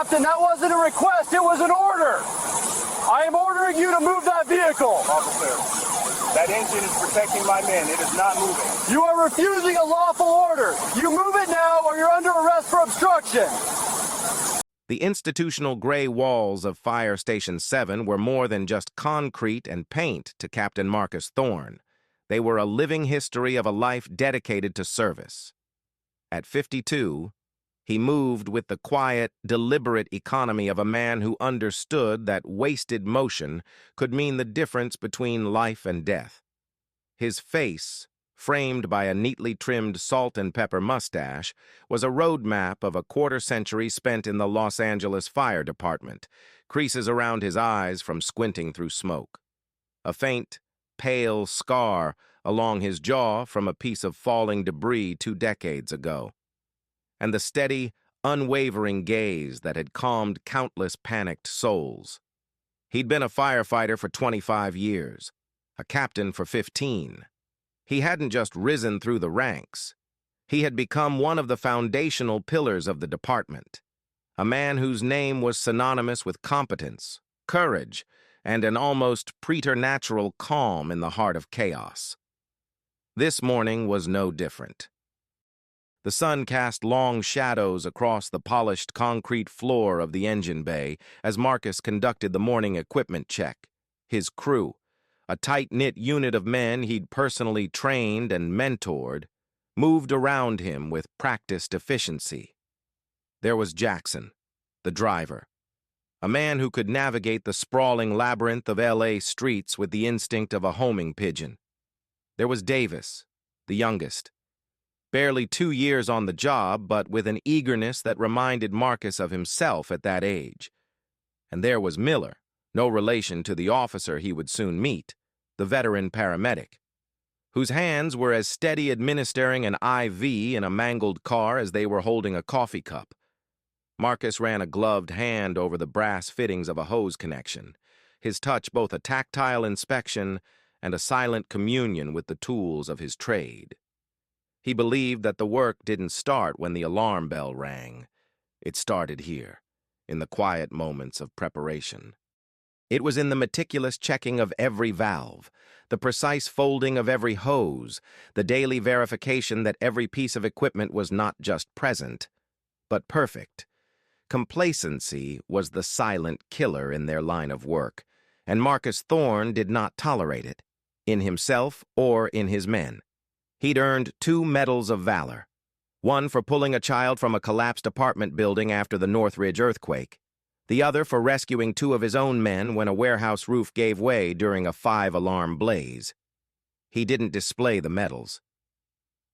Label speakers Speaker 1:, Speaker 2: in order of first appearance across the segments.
Speaker 1: Captain, that wasn't a request, it was an order. I am ordering you to move that vehicle.
Speaker 2: Officer, that engine is protecting my men. It is not moving.
Speaker 1: You are refusing a lawful order. You move it now or you're under arrest for obstruction.
Speaker 3: The institutional gray walls of Fire Station 7 were more than just concrete and paint to Captain Marcus Thorne. They were a living history of a life dedicated to service. At 52, he moved with the quiet, deliberate economy of a man who understood that wasted motion could mean the difference between life and death. His face, framed by a neatly trimmed salt and pepper mustache, was a roadmap of a quarter-century spent in the Los Angeles Fire Department, creases around his eyes from squinting through smoke. A faint, pale scar along his jaw from a piece of falling debris 2 decades ago. And the steady, unwavering gaze that had calmed countless panicked souls. He'd been a firefighter for 25 years, a captain for 15. He hadn't just risen through the ranks. He had become one of the foundational pillars of the department, a man whose name was synonymous with competence, courage, and an almost preternatural calm in the heart of chaos. This morning was no different. The sun cast long shadows across the polished concrete floor of the engine bay as Marcus conducted the morning equipment check. His crew, a tight-knit unit of men he'd personally trained and mentored, moved around him with practiced efficiency. There was Jackson, the driver, a man who could navigate the sprawling labyrinth of L.A. streets with the instinct of a homing pigeon. There was Davis, the youngest, barely 2 years on the job, but with an eagerness that reminded Marcus of himself at that age. And there was Miller, no relation to the officer he would soon meet, the veteran paramedic, whose hands were as steady administering an IV in a mangled car as they were holding a coffee cup. Marcus ran a gloved hand over the brass fittings of a hose connection, his touch both a tactile inspection and a silent communion with the tools of his trade. He believed that the work didn't start when the alarm bell rang. It started here, in the quiet moments of preparation. It was in the meticulous checking of every valve, the precise folding of every hose, the daily verification that every piece of equipment was not just present, but perfect. Complacency was the silent killer in their line of work, and Marcus Thorne did not tolerate it, in himself or in his men. He'd earned 2 medals of valor, one for pulling a child from a collapsed apartment building after the Northridge earthquake, the other for rescuing 2 of his own men when a warehouse roof gave way during a 5-alarm blaze. He didn't display the medals.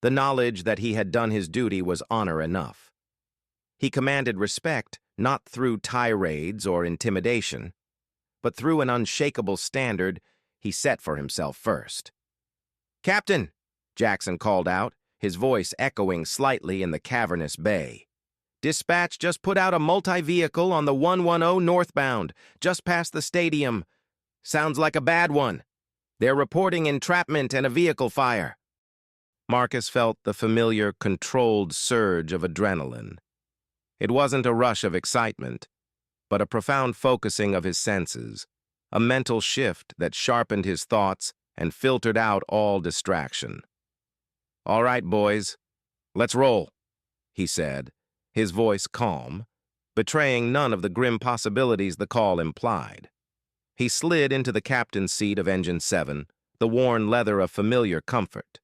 Speaker 3: The knowledge that he had done his duty was honor enough. He commanded respect not through tirades or intimidation, but through an unshakable standard he set for himself first. "Captain!" Jackson called out, his voice echoing slightly in the cavernous bay. "Dispatch just put out a multi-vehicle on the 110 northbound, just past the stadium. Sounds like a bad one. They're reporting entrapment and a vehicle fire." Marcus felt the familiar, controlled surge of adrenaline. It wasn't a rush of excitement, but a profound focusing of his senses, a mental shift that sharpened his thoughts and filtered out all distraction. "All right, boys, let's roll," he said, his voice calm, betraying none of the grim possibilities the call implied. He slid into the captain's seat of Engine 7, the worn leather of familiar comfort.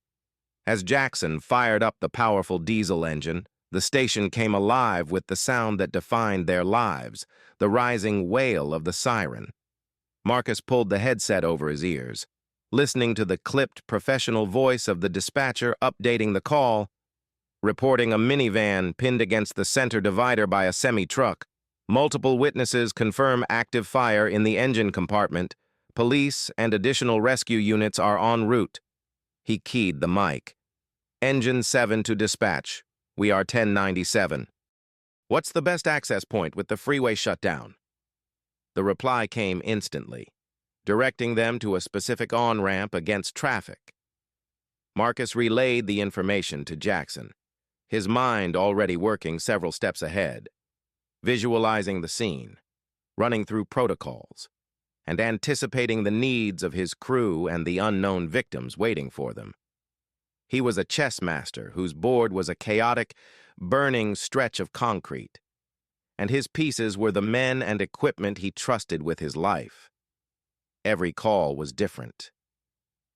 Speaker 3: As Jackson fired up the powerful diesel engine, the station came alive with the sound that defined their lives, the rising wail of the siren. Marcus pulled the headset over his ears, listening to the clipped professional voice of the dispatcher updating the call, reporting a minivan pinned against the center divider by a semi-truck. Multiple witnesses confirm active fire in the engine compartment. Police and additional rescue units are en route. He keyed the mic. "Engine 7 to dispatch. We are 1097. What's the best access point with the freeway shut down?" The reply came instantly, directing them to a specific on-ramp against traffic. Marcus relayed the information to Jackson, his mind already working several steps ahead. visualizing the scene, running through protocols, and anticipating the needs of his crew and the unknown victims waiting for them. He was a chess master whose board was a chaotic, burning stretch of concrete, and his pieces were the men and equipment he trusted with his life. Every call was different.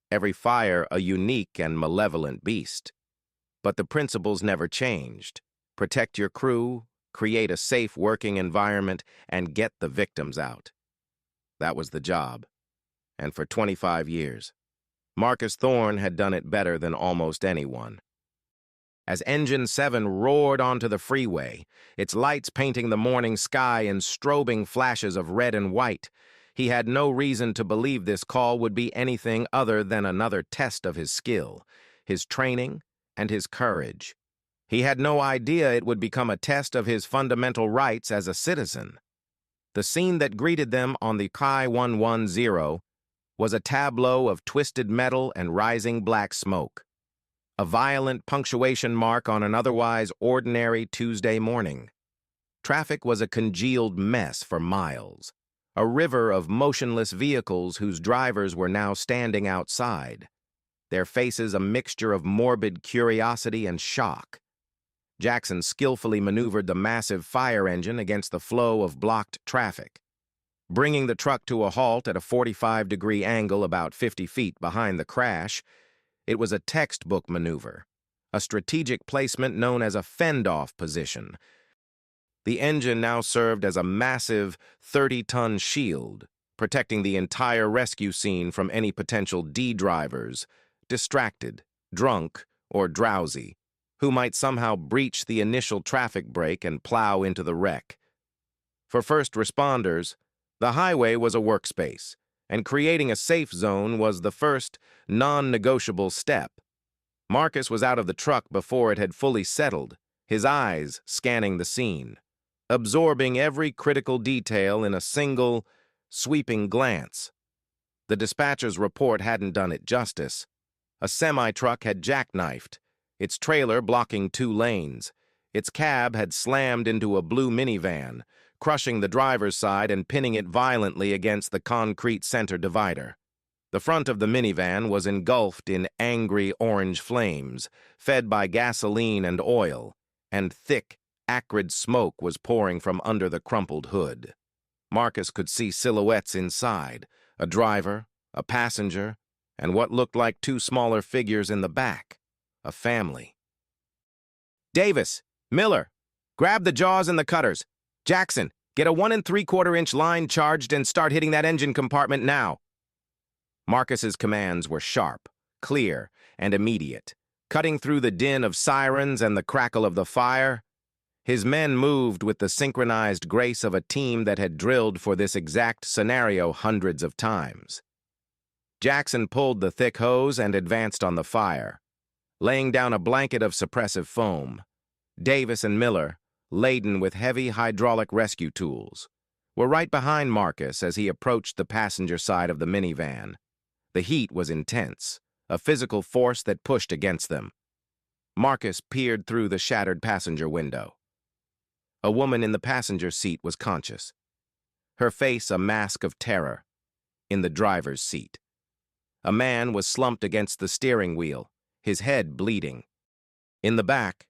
Speaker 3: Every fire a unique and malevolent beast. But the principles never changed. Protect your crew, create a safe working environment, and get the victims out. That was the job. And for 25 years, Marcus Thorne had done it better than almost anyone. As Engine 7 roared onto the freeway, its lights painting the morning sky in strobing flashes of red and white, he had no reason to believe this call would be anything other than another test of his skill, his training, and his courage. He had no idea it would become a test of his fundamental rights as a citizen. The scene that greeted them on the Chi 110 was a tableau of twisted metal and rising black smoke, a violent punctuation mark on an otherwise ordinary Tuesday morning. Traffic was a congealed mess for miles, a river of motionless vehicles whose drivers were now standing outside, their faces a mixture of morbid curiosity and shock. Jackson skillfully maneuvered the massive fire engine against the flow of blocked traffic, bringing the truck to a halt at a 45-degree angle about 50 feet behind the crash. It was a textbook maneuver, a strategic placement known as a fend-off position. The engine now served as a massive 30-ton shield, protecting the entire rescue scene from any potential D-drivers, distracted, drunk, or drowsy, who might somehow breach the initial traffic break and plow into the wreck. For first responders, the highway was a workspace, and creating a safe zone was the first non-negotiable step. Marcus was out of the truck before it had fully settled, his eyes scanning the scene, absorbing every critical detail in a single, sweeping glance. The dispatcher's report hadn't done it justice. A semi-truck had jackknifed, its trailer blocking 2 lanes. Its cab had slammed into a blue minivan, crushing the driver's side and pinning it violently against the concrete center divider. The front of the minivan was engulfed in angry orange flames, fed by gasoline and oil, and thick, acrid smoke was pouring from under the crumpled hood. Marcus could see silhouettes inside, a driver, a passenger, and what looked like 2 smaller figures in the back, a family. Davis, Miller, grab the jaws and the cutters. Jackson, get a 1 3/4-inch line charged and start hitting that engine compartment now. Marcus's commands were sharp, clear, and immediate. Cutting through the din of sirens and the crackle of the fire, his men moved with the synchronized grace of a team that had drilled for this exact scenario hundreds of times. Jackson pulled the thick hose and advanced on the fire, laying down a blanket of suppressive foam. Davis and Miller, laden with heavy hydraulic rescue tools, were right behind Marcus as he approached the passenger side of the minivan. The heat was intense, a physical force that pushed against them. Marcus peered through the shattered passenger window. A woman in the passenger seat was conscious, her face a mask of terror, in the driver's seat. A man was slumped against the steering wheel, his head bleeding. In the back,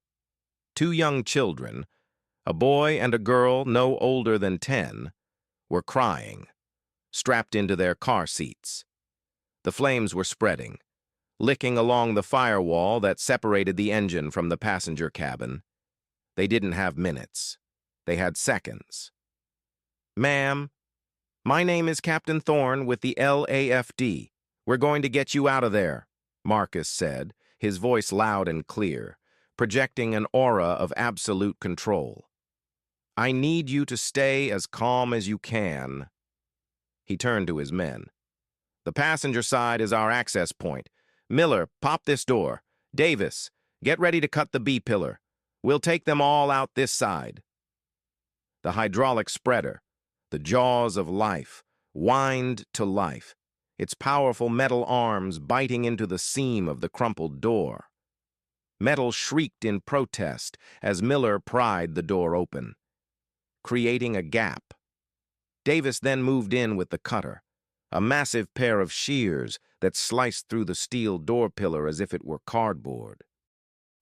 Speaker 3: 2 young children, a boy and a girl no older than 10, were crying, strapped into their car seats. The flames were spreading, licking along the firewall that separated the engine from the passenger cabin. They didn't have minutes. They had seconds. "Ma'am, my name is Captain Thorne with the LAFD. We're going to get you out of there," Marcus said, his voice loud and clear, projecting an aura of absolute control. "I need you to stay as calm as you can." He turned to his men. "The passenger side is our access point. Miller, pop this door. Davis, get ready to cut the B-pillar. We'll take them all out this side." The hydraulic spreader, the jaws of life, whined to life, its powerful metal arms biting into the seam of the crumpled door. Metal shrieked in protest as Miller pried the door open. creating a gap. Davis then moved in with the cutter, a massive pair of shears that sliced through the steel door pillar as if it were cardboard.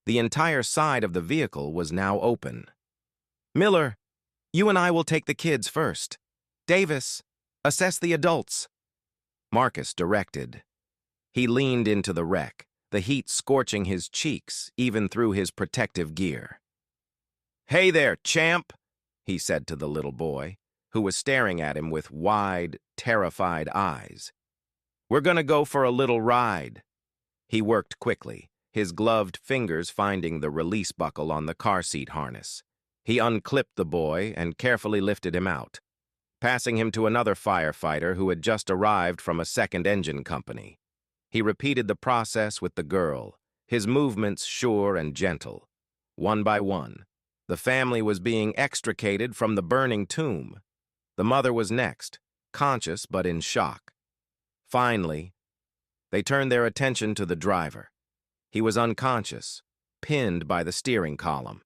Speaker 3: The entire side of the vehicle was now open. "Miller, you and I will take the kids first. Davis, assess the adults," Marcus directed. He leaned into the wreck, the heat scorching his cheeks even through his protective gear. "Hey there, champ," he said to the little boy, who was staring at him with wide, terrified eyes. "We're gonna go for a little ride." He worked quickly, his gloved fingers finding the release buckle on the car seat harness. He unclipped the boy and carefully lifted him out, passing him to another firefighter who had just arrived from a second engine company. He repeated the process with the girl, his movements sure and gentle. One by one, the family was being extricated from the burning tomb. The mother was next, conscious but in shock. Finally, they turned their attention to the driver. He was unconscious, pinned by the steering column.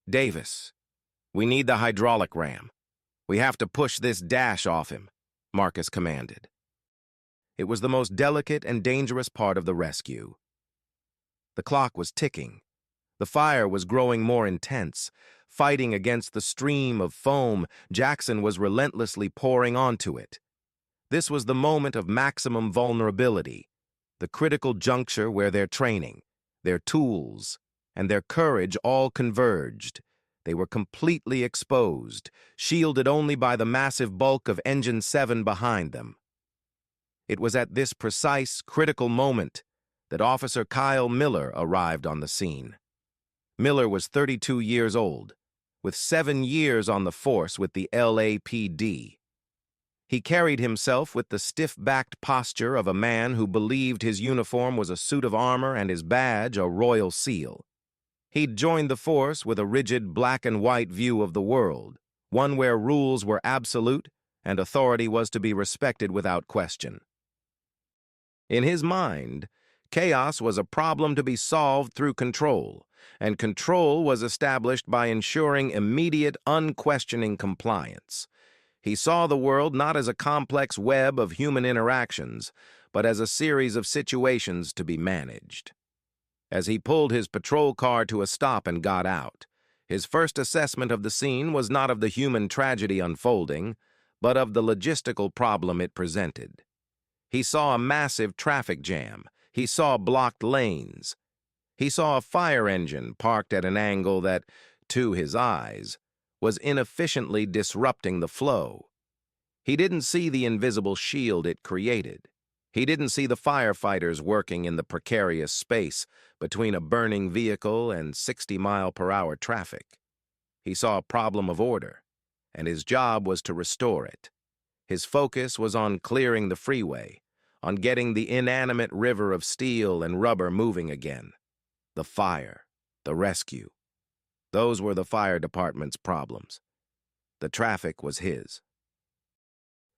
Speaker 3: "Davis, we need the hydraulic ram. We have to push this dash off him," Marcus commanded. It was the most delicate and dangerous part of the rescue. The clock was ticking. The fire was growing more intense. Fighting against the stream of foam, Jackson was relentlessly pouring onto it. This was the moment of maximum vulnerability, the critical juncture where their training, their tools, and their courage all converged. They were completely exposed, shielded only by the massive bulk of Engine 7 behind them. It was at this precise, critical moment that Officer Kyle Miller arrived on the scene. Miller was 32 years old, with 7 years on the force with the LAPD. He carried himself with the stiff-backed posture of a man who believed his uniform was a suit of armor and his badge a royal seal. He'd joined the force with a rigid black-and-white view of the world, one where rules were absolute and authority was to be respected without question. In his mind, chaos was a problem to be solved through control, and control was established by ensuring immediate, unquestioning compliance. He saw the world not as a complex web of human interactions, but as a series of situations to be managed. As he pulled his patrol car to a stop and got out, his first assessment of the scene was not of the human tragedy unfolding, but of the logistical problem it presented. He saw a massive traffic jam. He saw blocked lanes. He saw a fire engine parked at an angle that, to his eyes, was inefficiently disrupting the flow. He didn't see the invisible shield it created. He didn't see the firefighters working in the precarious space between a burning vehicle and 60-mile-per-hour traffic. He saw a problem of order, and his job was to restore it. His focus was on clearing the freeway, on getting the inanimate river of steel and rubber moving again. The fire, the rescue. Those were the fire department's problems. The traffic was his.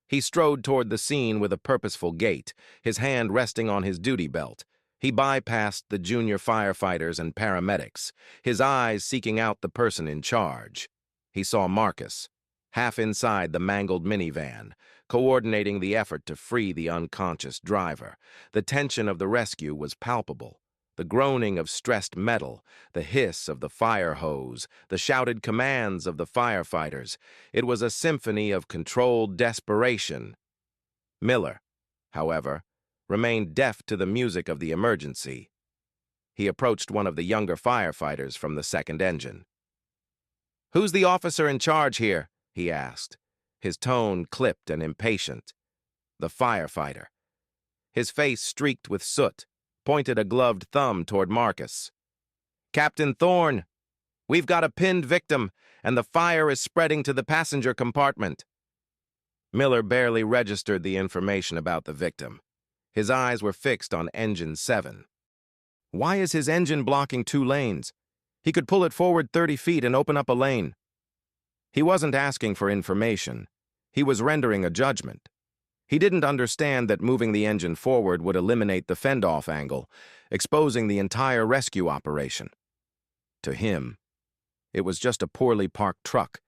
Speaker 3: He strode toward the scene with a purposeful gait, his hand resting on his duty belt. He bypassed the junior firefighters and paramedics, his eyes seeking out the person in charge. He saw Marcus, half inside the mangled minivan, coordinating the effort to free the unconscious driver. The tension of the rescue was palpable. The groaning of stressed metal, the hiss of the fire hose, the shouted commands of the firefighters. It was a symphony of controlled desperation. Miller, however, remained deaf to the music of the emergency. He approached one of the younger firefighters from the second engine. "Who's the officer in charge here?" he asked, his tone clipped and impatient. The firefighter, his face streaked with soot, pointed a gloved thumb toward Marcus. "Captain Thorne, we've got a pinned victim, and the fire is spreading to the passenger compartment." Miller barely registered the information about the victim. His eyes were fixed on Engine 7. Why is his engine blocking 2 lanes? He could pull it forward 30 feet and open up a lane. He wasn't asking for information. He was rendering a judgment. He didn't understand that moving the engine forward would eliminate the fend-off angle, exposing the entire rescue operation. To him, it was just a poorly parked truck.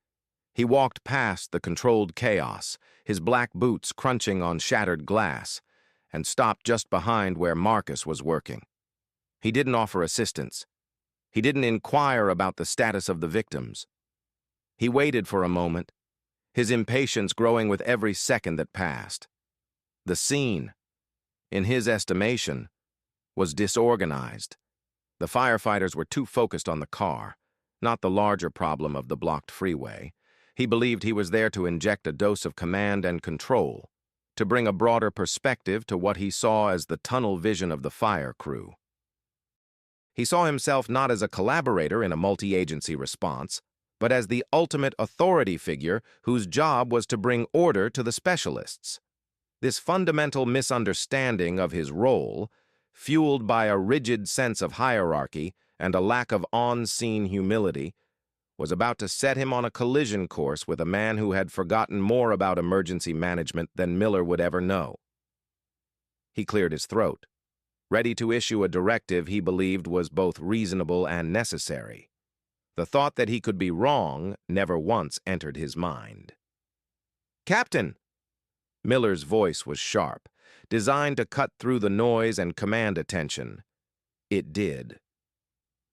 Speaker 3: He walked past the controlled chaos, his black boots crunching on shattered glass, and stopped just behind where Marcus was working. He didn't offer assistance. He didn't inquire about the status of the victims. He waited for a moment, his impatience growing with every second that passed. The scene, in his estimation, was disorganized. The firefighters were too focused on the car, not the larger problem of the blocked freeway. He believed he was there to inject a dose of command and control, to bring a broader perspective to what he saw as the tunnel vision of the fire crew. He saw himself not as a collaborator in a multi-agency response, but as the ultimate authority figure whose job was to bring order to the specialists. This fundamental misunderstanding of his role, fueled by a rigid sense of hierarchy and a lack of on-scene humility, was about to set him on a collision course with a man who had forgotten more about emergency management than Miller would ever know. He cleared his throat, ready to issue a directive he believed was both reasonable and necessary. The thought that he could be wrong never once entered his mind. "Captain!" Miller's voice was sharp, designed to cut through the noise and command attention. It did.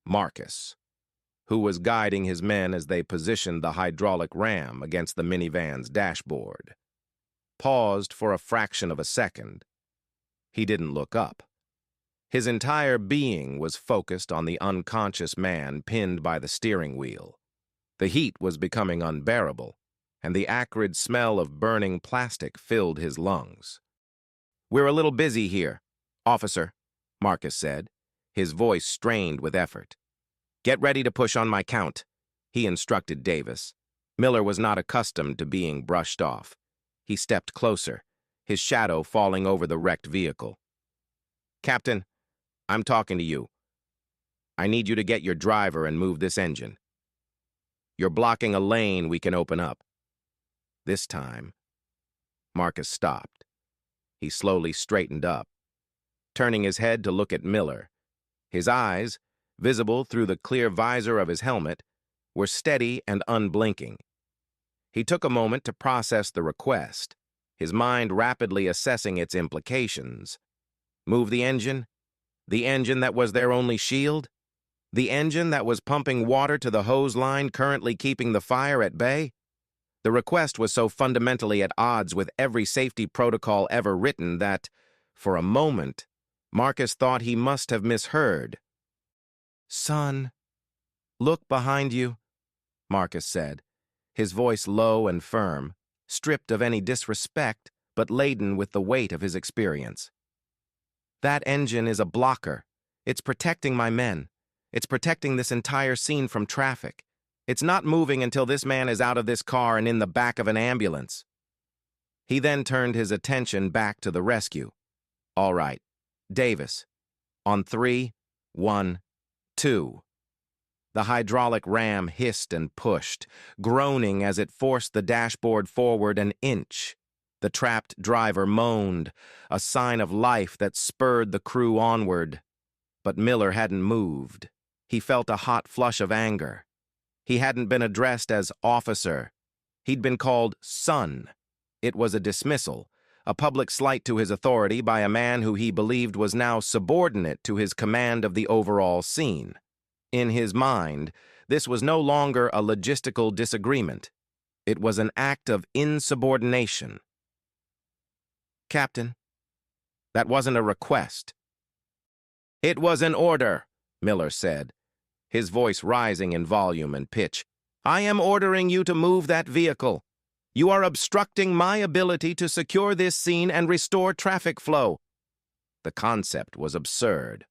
Speaker 3: Marcus, who was guiding his men as they positioned the hydraulic ram against the minivan's dashboard, paused for a fraction of a second. He didn't look up. His entire being was focused on the unconscious man pinned by the steering wheel. The heat was becoming unbearable, and the acrid smell of burning plastic filled his lungs. "We're a little busy here, officer," Marcus said, his voice strained with effort. "Get ready to push on my count," he instructed Davis. Miller was not accustomed to being brushed off. He stepped closer, his shadow falling over the wrecked vehicle. "Captain, I'm talking to you. I need you to get your driver and move this engine. You're blocking a lane we can open up." This time, Marcus stopped. He slowly straightened up, turning his head to look at Miller. His eyes, visible through the clear visor of his helmet, were steady and unblinking. He took a moment to process the request, his mind rapidly assessing its implications. Move the engine? The engine that was their only shield? The engine that was pumping water to the hose line currently keeping the fire at bay? The request was so fundamentally at odds with every safety protocol ever written that, for a moment, Marcus thought he must have misheard. "Son, look behind you," Marcus said, his voice low and firm, stripped of any disrespect but laden with the weight of his experience. "That engine is a blocker. It's protecting my men. It's protecting this entire scene from traffic. It's not moving until this man is out of this car and in the back of an ambulance." He then turned his attention back to the rescue. "All right, Davis, on 3, 1, 2. The hydraulic ram hissed and pushed, groaning as it forced the dashboard forward an inch. The trapped driver moaned, a sign of life that spurred the crew onward. But Miller hadn't moved. He felt a hot flush of anger. He hadn't been addressed as officer. He'd been called son. It was a dismissal, a public slight to his authority by a man who he believed was now subordinate to his command of the overall scene. In his mind, this was no longer a logistical disagreement. It was an act of insubordination. "Captain, that wasn't a request." "It was an order," Miller said, his voice rising in volume and pitch. "I am ordering you to move that vehicle. You are obstructing my ability to secure this scene and restore traffic flow." The concept was absurd.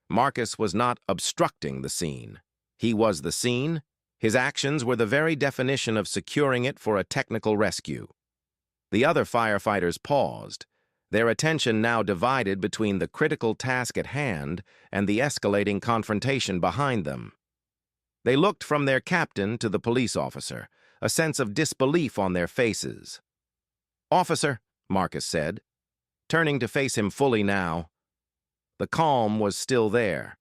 Speaker 3: Marcus was not obstructing the scene. He was the scene. His actions were the very definition of securing it for a technical rescue. The other firefighters paused, their attention now divided between the critical task at hand and the escalating confrontation behind them. They looked from their captain to the police officer, a sense of disbelief on their faces. "Officer," Marcus said, turning to face him fully now. The calm was still there,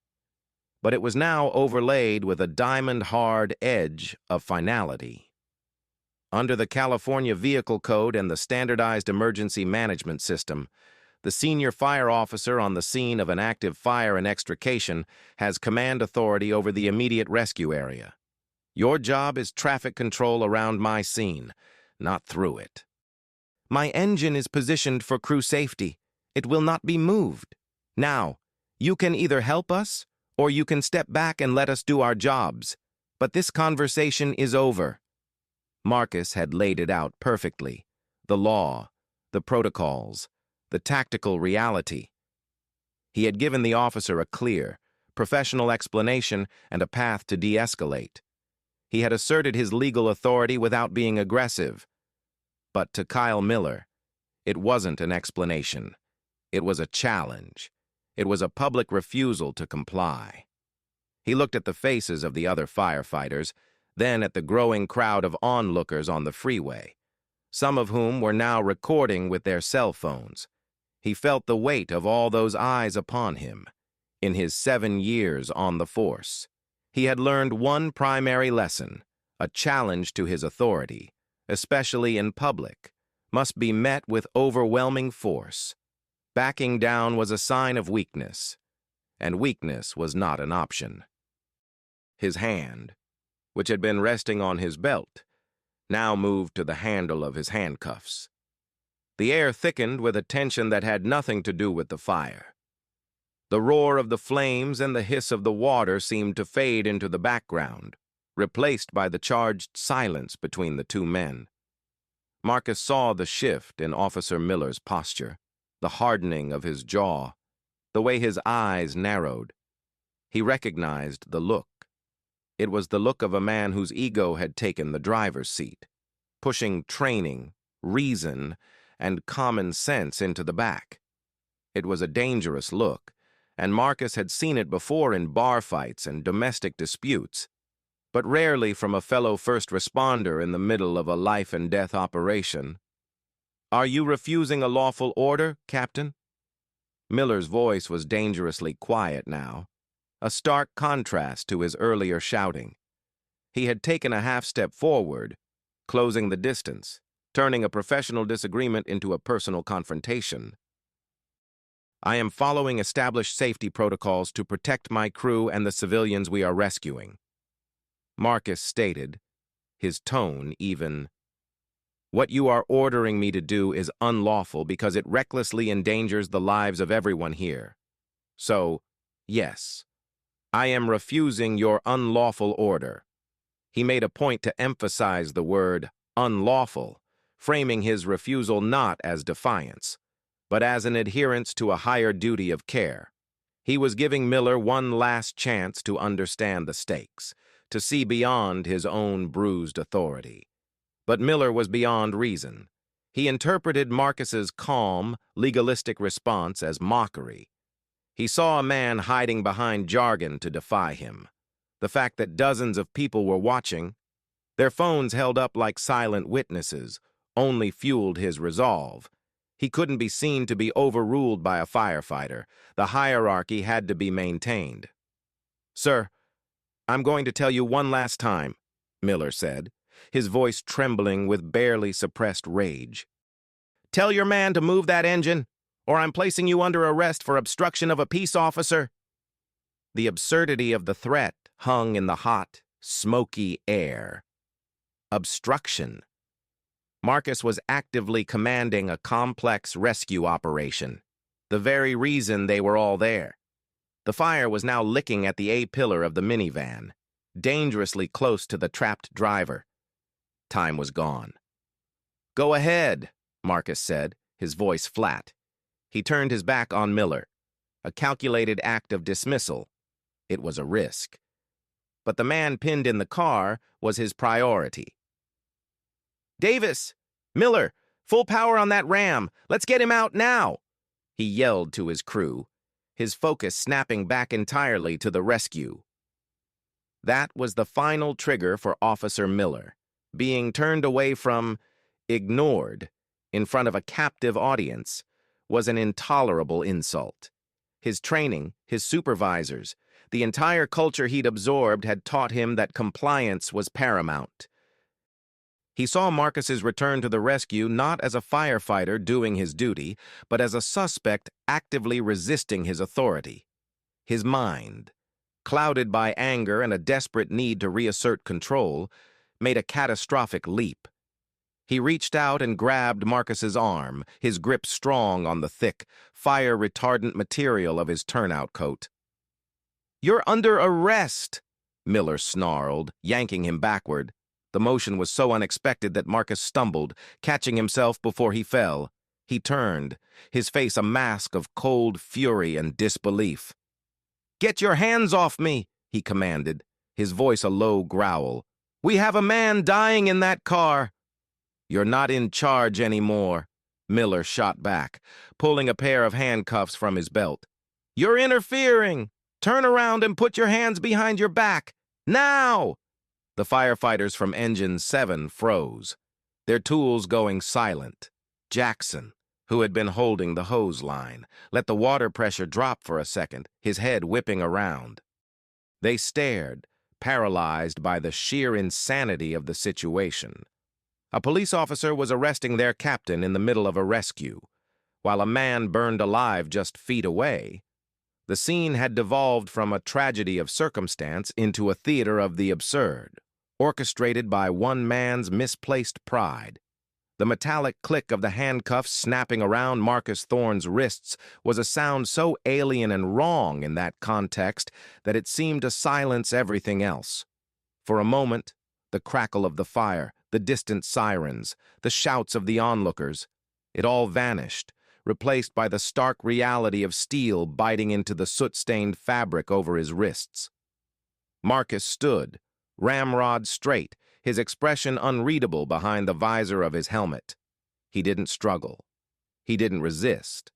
Speaker 3: but it was now overlaid with a diamond-hard edge of finality. Under the California Vehicle Code and the Standardized Emergency Management System, the senior fire officer on the scene of an active fire and extrication has command authority over the immediate rescue area. Your job is traffic control around my scene, not through it. My engine is positioned for crew safety. It will not be moved. Now, you can either help us, or you can step back and let us do our jobs. But this conversation is over. Marcus had laid it out perfectly. The law, the protocols, the tactical reality. He had given the officer a clear, professional explanation and a path to de-escalate. He had asserted his legal authority without being aggressive. But to Kyle Miller, it wasn't an explanation. It was a challenge. It was a public refusal to comply. He looked at the faces of the other firefighters, then at the growing crowd of onlookers on the freeway, some of whom were now recording with their cell phones. He felt the weight of all those eyes upon him. In his 7 years on the force, he had learned one primary lesson: a challenge to his authority, especially in public, must be met with overwhelming force. Backing down was a sign of weakness, and weakness was not an option. His hand, which had been resting on his belt, now moved to the handle of his handcuffs. The air thickened with a tension that had nothing to do with the fire. The roar of the flames and the hiss of the water seemed to fade into the background, replaced by the charged silence between the two men. Marcus saw the shift in Officer Miller's posture, the hardening of his jaw, the way his eyes narrowed. He recognized the look. It was the look of a man whose ego had taken the driver's seat, pushing training, reason, and common sense into the back. It was a dangerous look, and Marcus had seen it before in bar fights and domestic disputes, but rarely from a fellow first responder in the middle of a life-and-death operation. "Are you refusing a lawful order, Captain?" Miller's voice was dangerously quiet now, a stark contrast to his earlier shouting. He had taken a half-step forward, closing the distance, turning a professional disagreement into a personal confrontation. "I am following established safety protocols to protect my crew and the civilians we are rescuing," Marcus stated, his tone even. "What you are ordering me to do is unlawful because it recklessly endangers the lives of everyone here. So, yes, I am refusing your unlawful order." He made a point to emphasize the word unlawful, framing his refusal not as defiance, but as an adherence to a higher duty of care. He was giving Miller one last chance to understand the stakes, to see beyond his own bruised authority. But Miller was beyond reason. He interpreted Marcus's calm, legalistic response as mockery. He saw a man hiding behind jargon to defy him. The fact that dozens of people were watching, their phones held up like silent witnesses, only fueled his resolve. He couldn't be seen to be overruled by a firefighter. The hierarchy had to be maintained. "Sir, I'm going to tell you one last time," Miller said, his voice trembling with barely suppressed rage. "Tell your man to move that engine, or I'm placing you under arrest for obstruction of a peace officer." The absurdity of the threat hung in the hot, smoky air. Obstruction. Marcus was actively commanding a complex rescue operation, the very reason they were all there. The fire was now licking at the A-pillar of the minivan, dangerously close to the trapped driver. Time was gone. "Go ahead," Marcus said, his voice flat. He turned his back on Miller, a calculated act of dismissal. It was a risk. But the man pinned in the car was his priority. "Davis! Miller! Full power on that ram! Let's get him out now!" he yelled to his crew, his focus snapping back entirely to the rescue. That was the final trigger for Officer Miller. Being turned away from, ignored, in front of a captive audience, was an intolerable insult. His training, his supervisors, the entire culture he'd absorbed had taught him that compliance was paramount. He saw Marcus's return to the rescue not as a firefighter doing his duty, but as a suspect actively resisting his authority. His mind, clouded by anger and a desperate need to reassert control, made a catastrophic leap. He reached out and grabbed Marcus's arm, his grip strong on the thick, fire-retardant material of his turnout coat. "You're under arrest," Miller snarled, yanking him backward. The motion was so unexpected that Marcus stumbled, catching himself before he fell. He turned, his face a mask of cold fury and disbelief. "Get your hands off me," he commanded, his voice a low growl. "We have a man dying in that car." "You're not in charge anymore," Miller shot back, pulling a pair of handcuffs from his belt. "You're interfering. Turn around and put your hands behind your back. Now!" The firefighters from Engine 7 froze, their tools going silent. Jackson, who had been holding the hose line, let the water pressure drop for a second, his head whipping around. They stared, paralyzed by the sheer insanity of the situation. A police officer was arresting their captain in the middle of a rescue, while a man burned alive just feet away. The scene had devolved from a tragedy of circumstance into a theater of the absurd, orchestrated by one man's misplaced pride. The metallic click of the handcuffs snapping around Marcus Thorne's wrists was a sound so alien and wrong in that context that it seemed to silence everything else. For a moment, the crackle of the fire, the distant sirens, the shouts of the onlookers, it all vanished, replaced by the stark reality of steel biting into the soot-stained fabric over his wrists. Marcus stood, ramrod straight, his expression unreadable behind the visor of his helmet. He didn't struggle. He didn't resist.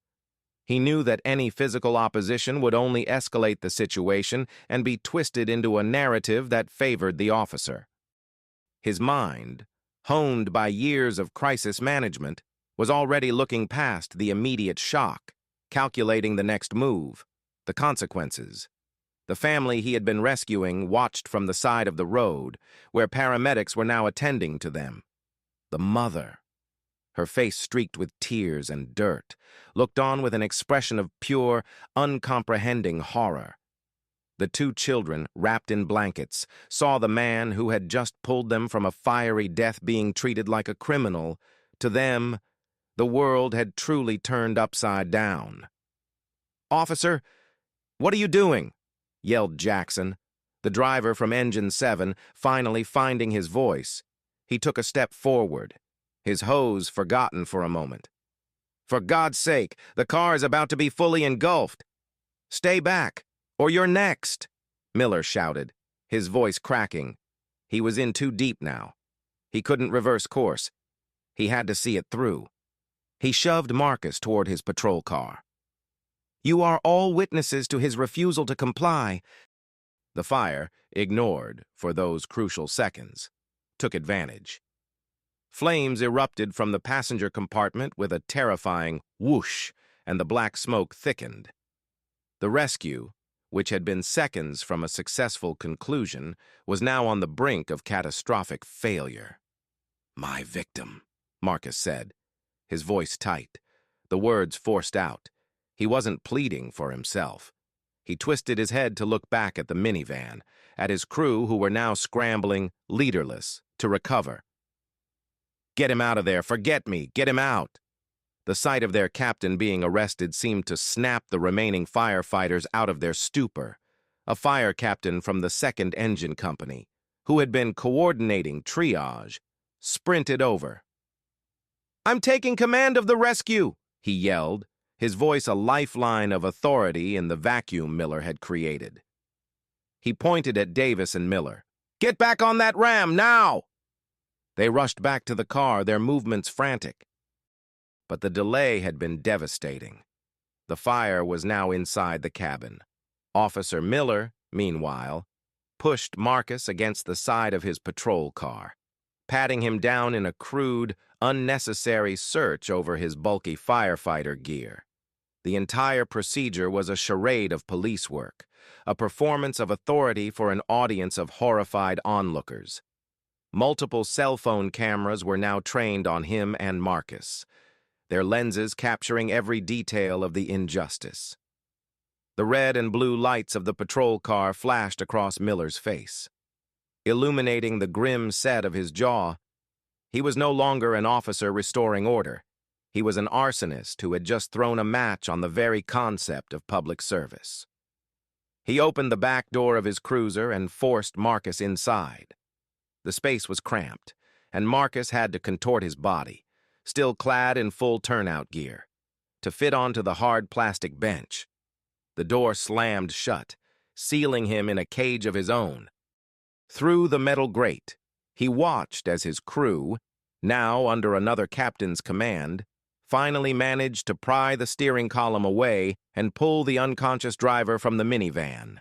Speaker 3: He knew that any physical opposition would only escalate the situation and be twisted into a narrative that favored the officer. His mind, honed by years of crisis management, was already looking past the immediate shock, calculating the next move, the consequences. The family he had been rescuing watched from the side of the road, where paramedics were now attending to them. The mother, her face streaked with tears and dirt, looked on with an expression of pure, uncomprehending horror. The two children, wrapped in blankets, saw the man who had just pulled them from a fiery death being treated like a criminal. To them, the world had truly turned upside down. "Officer, what are you doing?" yelled Jackson, the driver from Engine 7, finally finding his voice. He took a step forward, his hose forgotten for a moment. "For God's sake, the car is about to be fully engulfed." "Stay back, or you're next," Miller shouted, his voice cracking. He was in too deep now. He couldn't reverse course. He had to see it through. He shoved Marcus toward his patrol car. "You are all witnesses to his refusal to comply." The fire, ignored for those crucial seconds, took advantage. Flames erupted from the passenger compartment with a terrifying whoosh, and the black smoke thickened. The rescue, which had been seconds from a successful conclusion, was now on the brink of catastrophic failure. "My victim," Marcus said, his voice tight, the words forced out. He wasn't pleading for himself. He twisted his head to look back at the minivan, at his crew who were now scrambling, leaderless, to recover. "Get him out of there, forget me, get him out." The sight of their captain being arrested seemed to snap the remaining firefighters out of their stupor. A fire captain from the 2nd Engine Company, who had been coordinating triage, sprinted over. "I'm taking command of the rescue," he yelled, his voice a lifeline of authority in the vacuum Miller had created. He pointed at Davis and Miller. "Get back on that ram, now!" They rushed back to the car, their movements frantic. But the delay had been devastating. The fire was now inside the cabin. Officer Miller, meanwhile, pushed Marcus against the side of his patrol car, patting him down in a crude, unnecessary search over his bulky firefighter gear. The entire procedure was a charade of police work, a performance of authority for an audience of horrified onlookers. Multiple cell phone cameras were now trained on him and Marcus, their lenses capturing every detail of the injustice. The red and blue lights of the patrol car flashed across Miller's face, illuminating the grim set of his jaw. He was no longer an officer restoring order. He was an arsonist who had just thrown a match on the very concept of public service. He opened the back door of his cruiser and forced Marcus inside. The space was cramped, and Marcus had to contort his body, still clad in full turnout gear, to fit onto the hard plastic bench. The door slammed shut, sealing him in a cage of his own. Through the metal grate, he watched as his crew, now under another captain's command, finally managed to pry the steering column away and pull the unconscious driver from the minivan.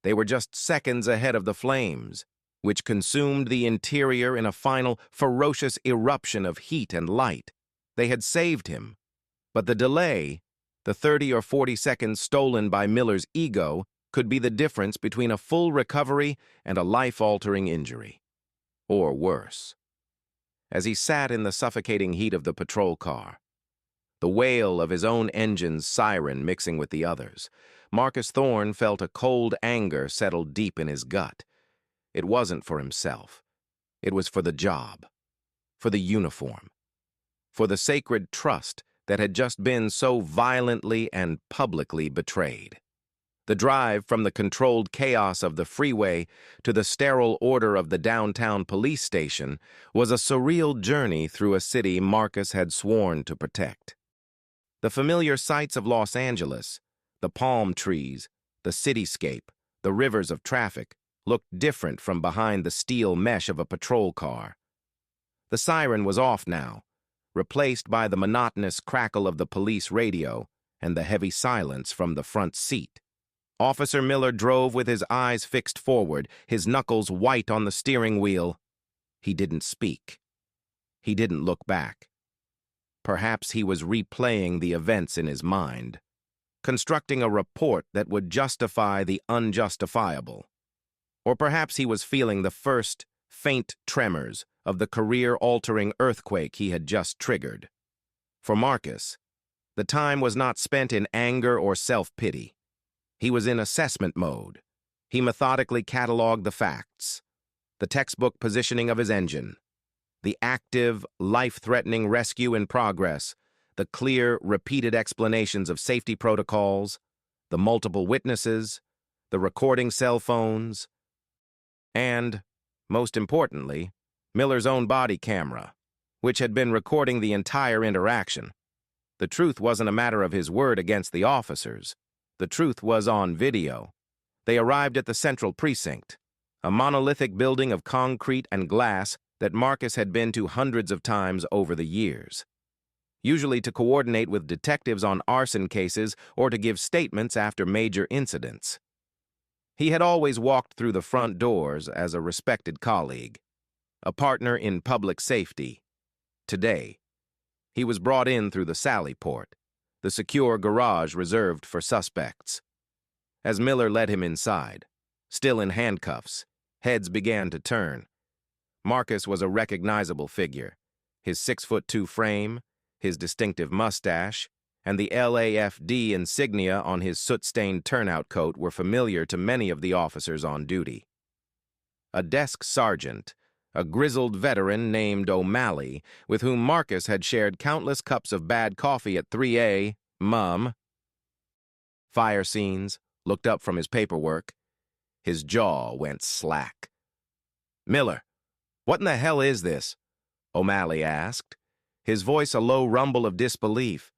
Speaker 3: They were just seconds ahead of the flames, which consumed the interior in a final, ferocious eruption of heat and light. They had saved him, but the delay, the 30 or 40 seconds stolen by Miller's ego, could be the difference between a full recovery and a life-altering injury. Or worse. As he sat in the suffocating heat of the patrol car, the wail of his own engine's siren mixing with the others, Marcus Thorne felt a cold anger settle deep in his gut. It wasn't for himself. It was for the job, for the uniform, for the sacred trust that had just been so violently and publicly betrayed. The drive from the controlled chaos of the freeway to the sterile order of the downtown police station was a surreal journey through a city Marcus had sworn to protect. The familiar sights of Los Angeles, the palm trees, the cityscape, the rivers of traffic, looked different from behind the steel mesh of a patrol car. The siren was off now, replaced by the monotonous crackle of the police radio and the heavy silence from the front seat. Officer Miller drove with his eyes fixed forward, his knuckles white on the steering wheel. He didn't speak. He didn't look back. Perhaps he was replaying the events in his mind, constructing a report that would justify the unjustifiable. Or perhaps he was feeling the first, faint tremors of the career-altering earthquake he had just triggered. For Marcus, the time was not spent in anger or self-pity. He was in assessment mode. He methodically cataloged the facts, the textbook positioning of his engine, the active, life-threatening rescue in progress, the clear, repeated explanations of safety protocols, the multiple witnesses, the recording cell phones, and, most importantly, Miller's own body camera, which had been recording the entire interaction. The truth wasn't a matter of his word against the officers. The truth was on video. They arrived at the central precinct, a monolithic building of concrete and glass that Marcus had been to hundreds of times over the years, usually to coordinate with detectives on arson cases or to give statements after major incidents. He had always walked through the front doors as a respected colleague, a partner in public safety. Today, he was brought in through the sally port, the secure garage reserved for suspects. As Miller led him inside, still in handcuffs, heads began to turn. Marcus was a recognizable figure. His 6'2" frame, his distinctive mustache, and the LAFD insignia on his soot-stained turnout coat were familiar to many of the officers on duty. A desk sergeant, a grizzled veteran named O'Malley, with whom Marcus had shared countless cups of bad coffee at 3A, fire scenes, looked up from his paperwork. His jaw went slack. "Miller, what in the hell is this?" O'Malley asked, his voice a low rumble of disbelief.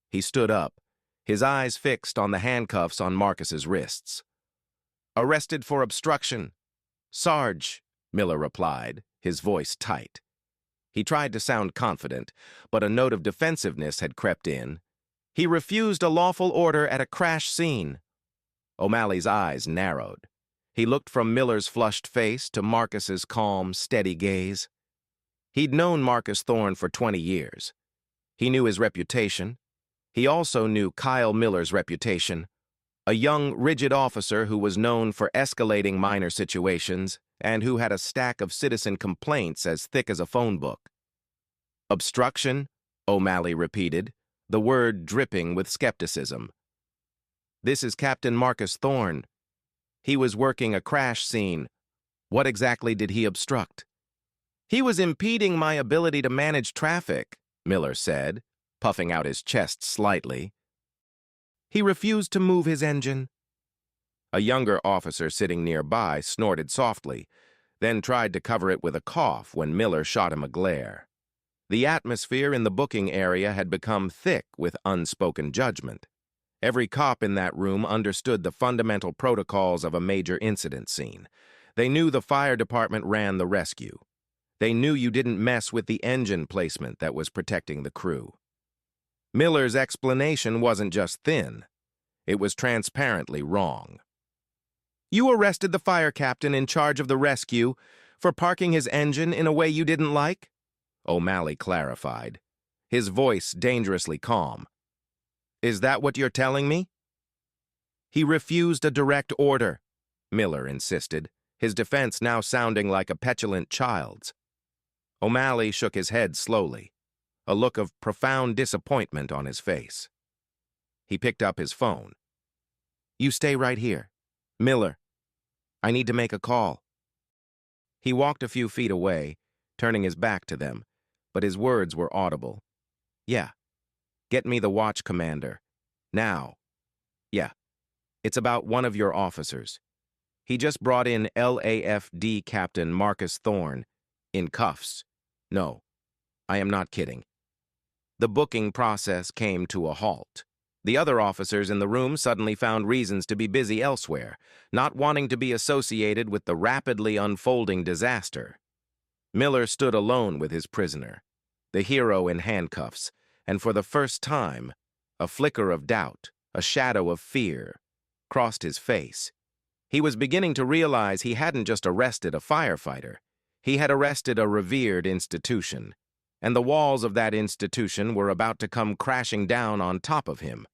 Speaker 3: He stood up, his eyes fixed on the handcuffs on Marcus's wrists. "Arrested for obstruction, Sarge," Miller replied, his voice tight. He tried to sound confident, but a note of defensiveness had crept in. "He refused a lawful order at a crash scene." O'Malley's eyes narrowed. He looked from Miller's flushed face to Marcus's calm, steady gaze. He'd known Marcus Thorne for 20 years. He knew his reputation. He also knew Kyle Miller's reputation, a young, rigid officer who was known for escalating minor situations, and who had a stack of citizen complaints as thick as a phone book. Obstruction, O'Malley repeated, the word dripping with skepticism. This is Captain Marcus Thorne. He was working a crash scene. What exactly did he obstruct? He was impeding my ability to manage traffic, Miller said, puffing out his chest slightly. He refused to move his engine. A younger officer sitting nearby snorted softly, then tried to cover it with a cough when Miller shot him a glare. The atmosphere in the booking area had become thick with unspoken judgment. Every cop in that room understood the fundamental protocols of a major incident scene. They knew the fire department ran the rescue. They knew you didn't mess with the engine placement that was protecting the crew. Miller's explanation wasn't just thin. It was transparently wrong. You arrested the fire captain in charge of the rescue for parking his engine in a way you didn't like? O'Malley clarified, his voice dangerously calm. Is that what you're telling me? He refused a direct order, Miller insisted, his defense now sounding like a petulant child's. O'Malley shook his head slowly, a look of profound disappointment on his face. He picked up his phone. You stay right here. Miller, I need to make a call. He walked a few feet away, turning his back to them, but his words were audible. Yeah. Get me the watch commander. Now. Yeah. It's about one of your officers. He just brought in LAFD Captain Marcus Thorne, in cuffs. No, I am not kidding. The booking process came to a halt. The other officers in the room suddenly found reasons to be busy elsewhere, not wanting to be associated with the rapidly unfolding disaster. Miller stood alone with his prisoner, the hero in handcuffs, and for the first time, a flicker of doubt, a shadow of fear, crossed his face. He was beginning to realize he hadn't just arrested a firefighter. He had arrested a revered institution, and the walls of that institution were about to come crashing down on top of him.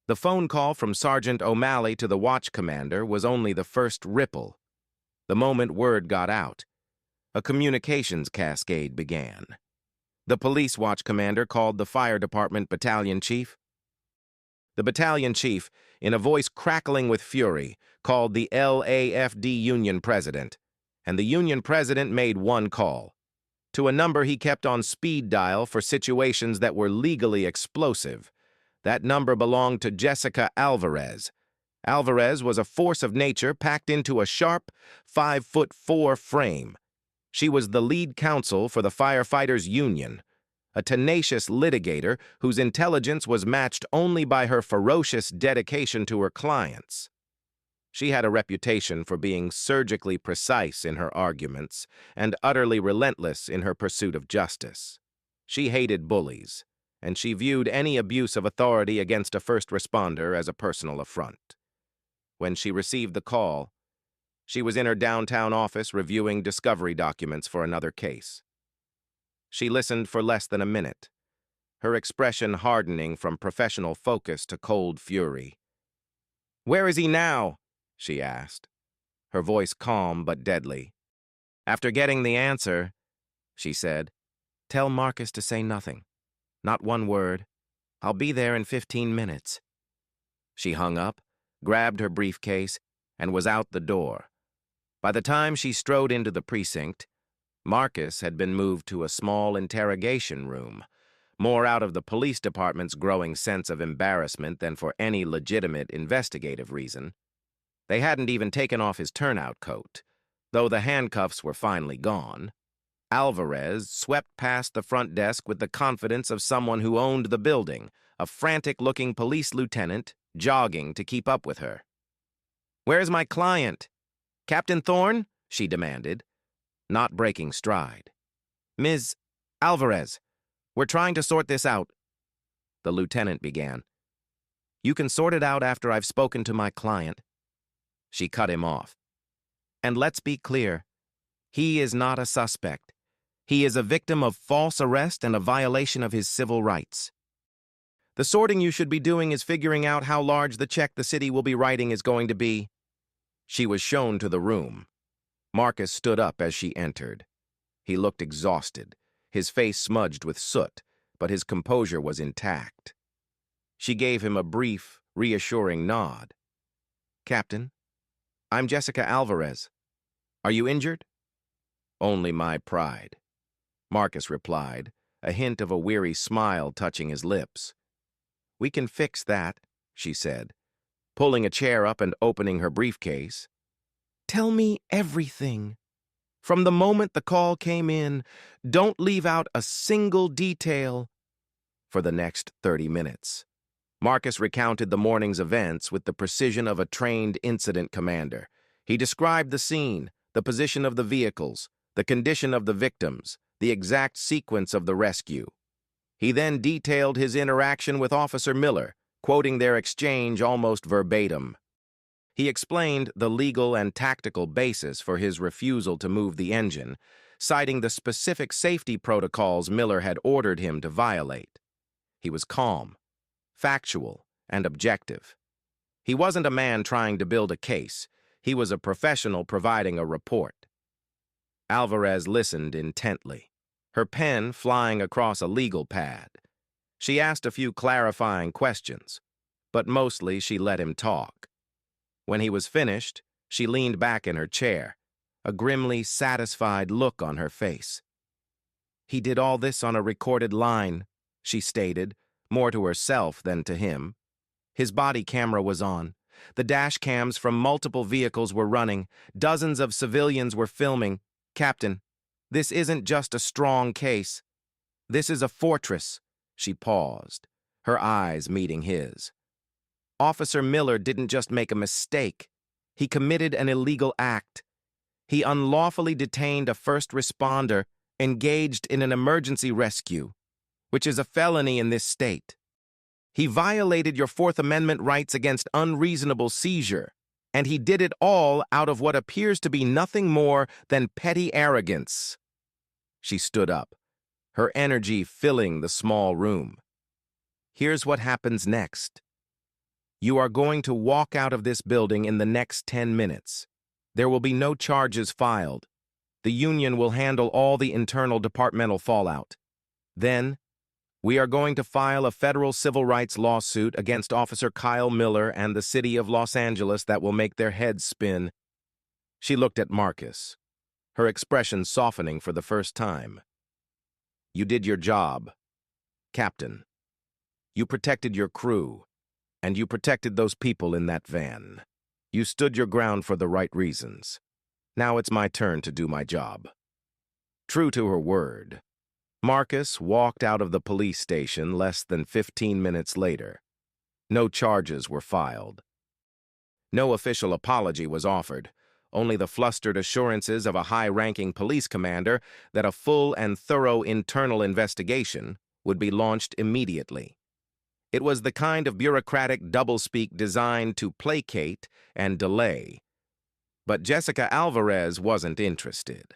Speaker 3: The phone call from Sergeant O'Malley to the watch commander was only the first ripple. The moment word got out, a communications cascade began. The police watch commander called the fire department battalion chief. The battalion chief, in a voice crackling with fury, called the LAFD union president, and the union president made one call, to a number he kept on speed dial for situations that were legally explosive. That number belonged to Jessica Alvarez. Alvarez was a force of nature packed into a sharp 5'4" frame. She was the lead counsel for the Firefighters Union, a tenacious litigator whose intelligence was matched only by her ferocious dedication to her clients. She had a reputation for being surgically precise in her arguments and utterly relentless in her pursuit of justice. She hated bullies, and she viewed any abuse of authority against a first responder as a personal affront. When she received the call, she was in her downtown office reviewing discovery documents for another case. She listened for less than a minute, her expression hardening from professional focus to cold fury. "Where is he now?" she asked, her voice calm but deadly. After getting the answer, she said, "Tell Marcus to say nothing. Not one word. I'll be there in 15 minutes. She hung up, grabbed her briefcase, and was out the door. By the time she strode into the precinct, Marcus had been moved to a small interrogation room, more out of the police department's growing sense of embarrassment than for any legitimate investigative reason. They hadn't even taken off his turnout coat, though the handcuffs were finally gone. Alvarez swept past the front desk with the confidence of someone who owned the building, a frantic-looking police lieutenant jogging to keep up with her. "Where's my client? Captain Thorne?" she demanded, not breaking stride. "Ms. Alvarez, we're trying to sort this out," the lieutenant began. "You can sort it out after I've spoken to my client." She cut him off. "And let's be clear, he is not a suspect. He is a victim of false arrest and a violation of his civil rights. The sorting you should be doing is figuring out how large the check the city will be writing is going to be." She was shown to the room. Marcus stood up as she entered. He looked exhausted, his face smudged with soot, but his composure was intact. She gave him a brief, reassuring nod. "Captain, I'm Jessica Alvarez. Are you injured?" "Only my pride," Marcus replied, a hint of a weary smile touching his lips. "We can fix that," she said, pulling a chair up and opening her briefcase. "Tell me everything. From the moment the call came in, don't leave out a single detail." For the next 30 minutes, Marcus recounted the morning's events with the precision of a trained incident commander. He described the scene, the position of the vehicles, the condition of the victims, the exact sequence of the rescue. He then detailed his interaction with Officer Miller, quoting their exchange almost verbatim. He explained the legal and tactical basis for his refusal to move the engine, citing the specific safety protocols Miller had ordered him to violate. He was calm, factual, and objective. He wasn't a man trying to build a case. He was a professional providing a report. Alvarez listened intently, her pen flying across a legal pad. She asked a few clarifying questions, but mostly she let him talk. When he was finished, she leaned back in her chair, a grimly satisfied look on her face. "He did all this on a recorded line," she stated, more to herself than to him. "His body camera was on. The dash cams from multiple vehicles were running. Dozens of civilians were filming. Captain, this isn't just a strong case. This is a fortress." She paused, her eyes meeting his. "Officer Miller didn't just make a mistake. He committed an illegal act. He unlawfully detained a first responder engaged in an emergency rescue, which is a felony in this state. He violated your Fourth Amendment rights against unreasonable seizure, and he did it all out of what appears to be nothing more than petty arrogance." She stood up, her energy filling the small room. "Here's what happens next. You are going to walk out of this building in the next 10 minutes. There will be no charges filed. The union will handle all the internal departmental fallout. Then, we are going to file a federal civil rights lawsuit against Officer Kyle Miller and the city of Los Angeles that will make their heads spin." She looked at Marcus, her expression softening for the first time. "You did your job, Captain. You protected your crew, and you protected those people in that van. You stood your ground for the right reasons. Now it's my turn to do my job." True to her word, Marcus walked out of the police station less than 15 minutes later. No charges were filed. No official apology was offered, only the flustered assurances of a high-ranking police commander that a full and thorough internal investigation would be launched immediately. It was the kind of bureaucratic doublespeak designed to placate and delay. But Jessica Alvarez wasn't interested.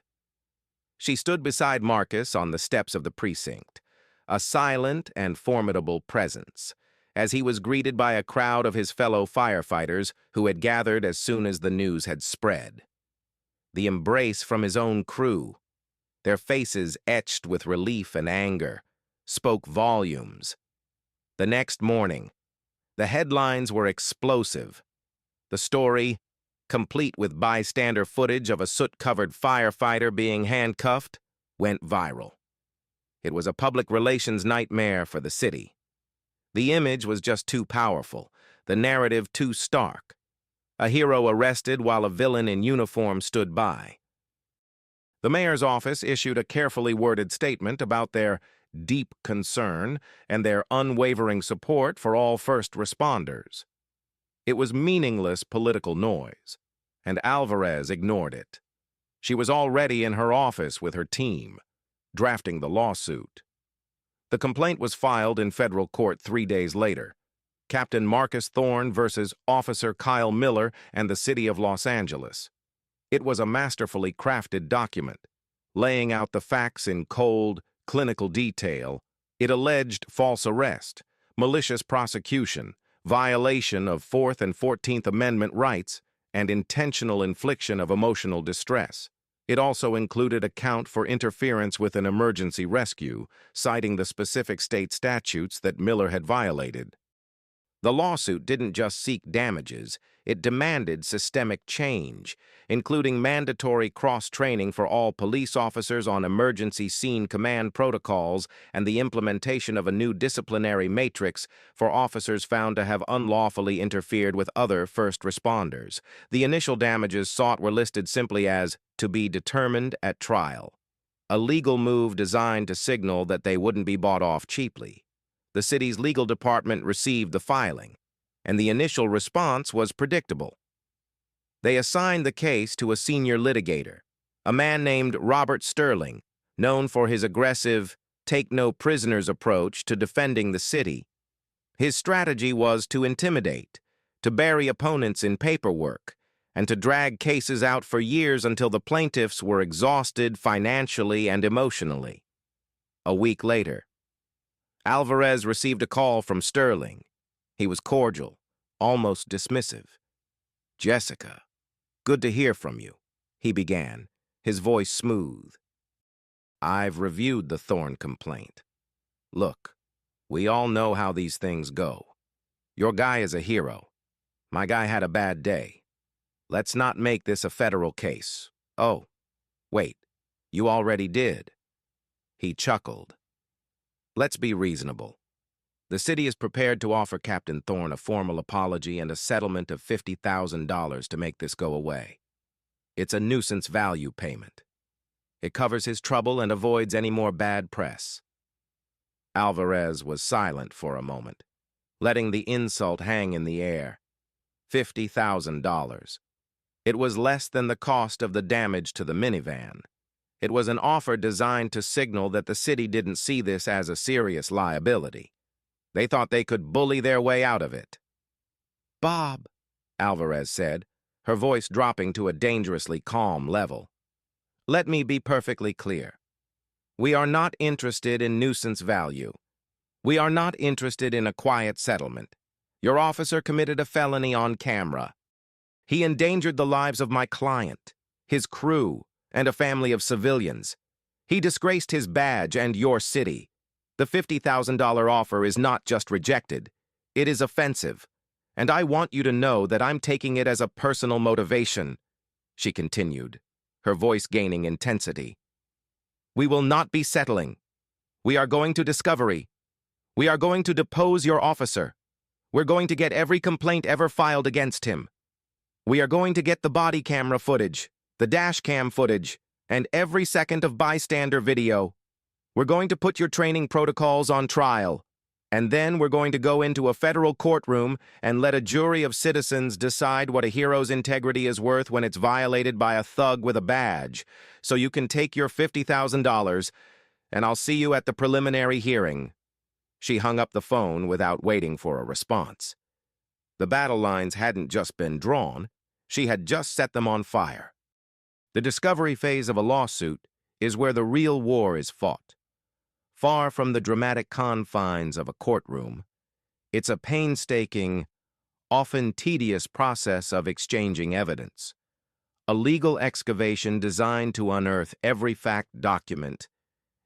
Speaker 3: She stood beside Marcus on the steps of the precinct, a silent and formidable presence, as he was greeted by a crowd of his fellow firefighters who had gathered as soon as the news had spread. The embrace from his own crew, their faces etched with relief and anger, spoke volumes. The next morning, the headlines were explosive. The story, complete with bystander footage of a soot-covered firefighter being handcuffed, went viral. It was a public relations nightmare for the city. The image was just too powerful, the narrative too stark. A hero arrested while a villain in uniform stood by. The mayor's office issued a carefully worded statement about their deep concern and their unwavering support for all first responders. It was meaningless political noise, and Alvarez ignored it. She was already in her office with her team, drafting the lawsuit. The complaint was filed in federal court 3 days later. Captain Marcus Thorne versus Officer Kyle Miller and the city of Los Angeles. It was a masterfully crafted document, laying out the facts in cold, clinical detail. It alleged false arrest, malicious prosecution, violation of Fourth and 14th Amendment rights, and intentional infliction of emotional distress. It also included a count for interference with an emergency rescue, citing the specific state statutes that Miller had violated. The lawsuit didn't just seek damages, it demanded systemic change, including mandatory cross-training for all police officers on emergency scene command protocols and the implementation of a new disciplinary matrix for officers found to have unlawfully interfered with other first responders. The initial damages sought were listed simply as to be determined at trial, a legal move designed to signal that they wouldn't be bought off cheaply. The city's legal department received the filing, and the initial response was predictable. They assigned the case to a senior litigator, a man named Robert Sterling, known for his aggressive, take-no-prisoners approach to defending the city. His strategy was to intimidate, to bury opponents in paperwork, and to drag cases out for years until the plaintiffs were exhausted financially and emotionally. A week later, Alvarez received a call from Sterling. He was cordial, almost dismissive. "Jessica, good to hear from you," he began, his voice smooth. "I've reviewed the Thorne complaint. Look, we all know how these things go. Your guy is a hero. My guy had a bad day. Let's not make this a federal case. Oh, wait, you already did." He chuckled. "Let's be reasonable. The city is prepared to offer Captain Thorne a formal apology and a settlement of $50,000 to make this go away. It's a nuisance value payment. It covers his trouble and avoids any more bad press." Alvarez was silent for a moment, letting the insult hang in the air. $50,000. It was less than the cost of the damage to the minivan. It was an offer designed to signal that the city didn't see this as a serious liability. They thought they could bully their way out of it. "Bob," Alvarez said, her voice dropping to a dangerously calm level, "let me be perfectly clear. We are not interested in nuisance value. We are not interested in a quiet settlement. Your officer committed a felony on camera. He endangered the lives of my client, his crew, and a family of civilians. He disgraced his badge and your city. The $50,000 offer is not just rejected. It is offensive. And I want you to know that I'm taking it as a personal motivation," she continued, her voice gaining intensity. "We will not be settling. We are going to discovery. We are going to depose your officer. We're going to get every complaint ever filed against him. We are going to get the body camera footage, the dash cam footage, and every second of bystander video. We're going to put your training protocols on trial, and then we're going to go into a federal courtroom and let a jury of citizens decide what a hero's integrity is worth when it's violated by a thug with a badge. So you can take your $50,000, and I'll see you at the preliminary hearing." She hung up the phone without waiting for a response. The battle lines hadn't just been drawn, she had just set them on fire. The discovery phase of a lawsuit is where the real war is fought. Far from the dramatic confines of a courtroom, it's a painstaking, often tedious process of exchanging evidence. A legal excavation designed to unearth every fact document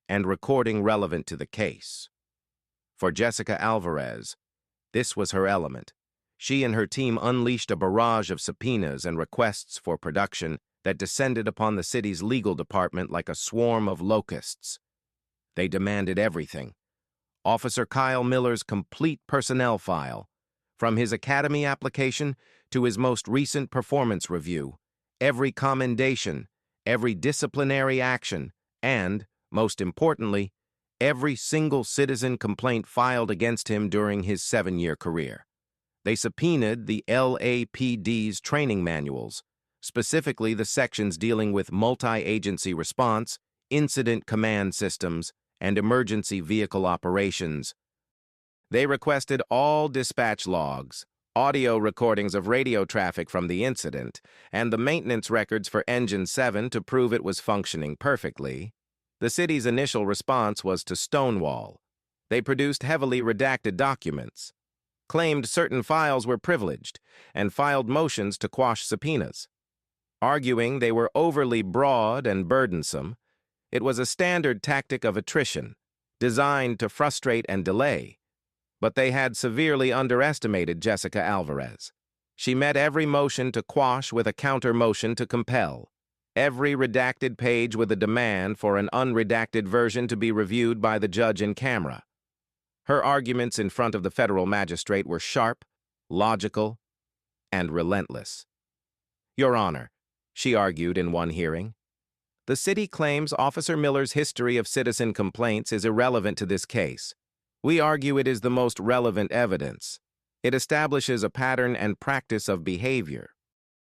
Speaker 3: and recording relevant to the case. For Jessica Alvarez, this was her element. She and her team unleashed a barrage of subpoenas and requests for production that descended upon the city's legal department like a swarm of locusts. They demanded everything. Officer Kyle Miller's complete personnel file, from his academy application to his most recent performance review, every commendation, every disciplinary action, and, most importantly, every single citizen complaint filed against him during his 7-year career. They subpoenaed the LAPD's training manuals, specifically the sections dealing with multi-agency response, incident command systems, and emergency vehicle operations. They requested all dispatch logs, audio recordings of radio traffic from the incident, and the maintenance records for Engine 7 to prove it was functioning perfectly. The city's initial response was to stonewall. They produced heavily redacted documents. claimed certain files were privileged, and filed motions to quash subpoenas. Arguing they were overly broad and burdensome, it was a standard tactic of attrition, designed to frustrate and delay. But they had severely underestimated Jessica Alvarez. She met every motion to quash with a counter-motion to compel, every redacted page with a demand for an unredacted version to be reviewed by the judge in camera. Her arguments in front of the federal magistrate were sharp, logical, and relentless. Your Honor, she argued in one hearing, the city claims Officer Miller's history of citizen complaints is irrelevant to this case. We argue it is the most relevant evidence. It establishes a pattern and practice of behavior.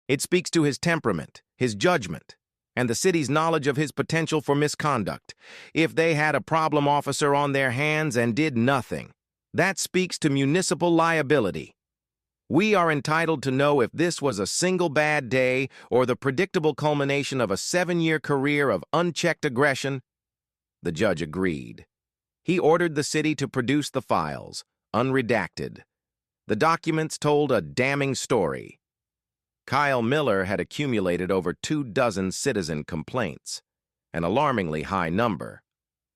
Speaker 3: It speaks to his temperament, his judgment, and the city's knowledge of his potential for misconduct. If they had a problem officer on their hands and did nothing, that speaks to municipal liability. We are entitled to know if this was a single bad day or the predictable culmination of a 7-year career of unchecked aggression. The judge agreed. He ordered the city to produce the files, unredacted. The documents told a damning story. Kyle Miller had accumulated over 24 citizen complaints, an alarmingly high number.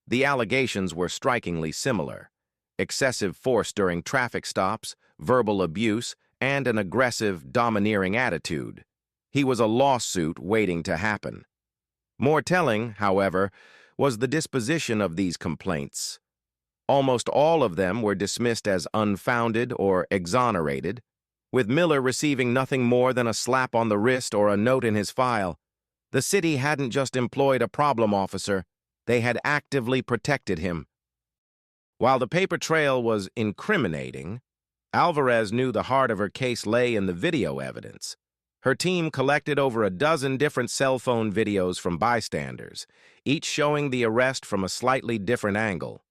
Speaker 3: The allegations were strikingly similar: excessive force during traffic stops, verbal abuse, and an aggressive, domineering attitude. He was a lawsuit waiting to happen. More telling, however, was the disposition of these complaints. Almost all of them were dismissed as unfounded or exonerated, with Miller receiving nothing more than a slap on the wrist or a note in his file. The city hadn't just employed a problem officer, they had actively protected him. While the paper trail was incriminating, Alvarez knew the heart of her case lay in the video evidence. Her team collected over a dozen different cell phone videos from bystanders, each showing the arrest from a slightly different angle.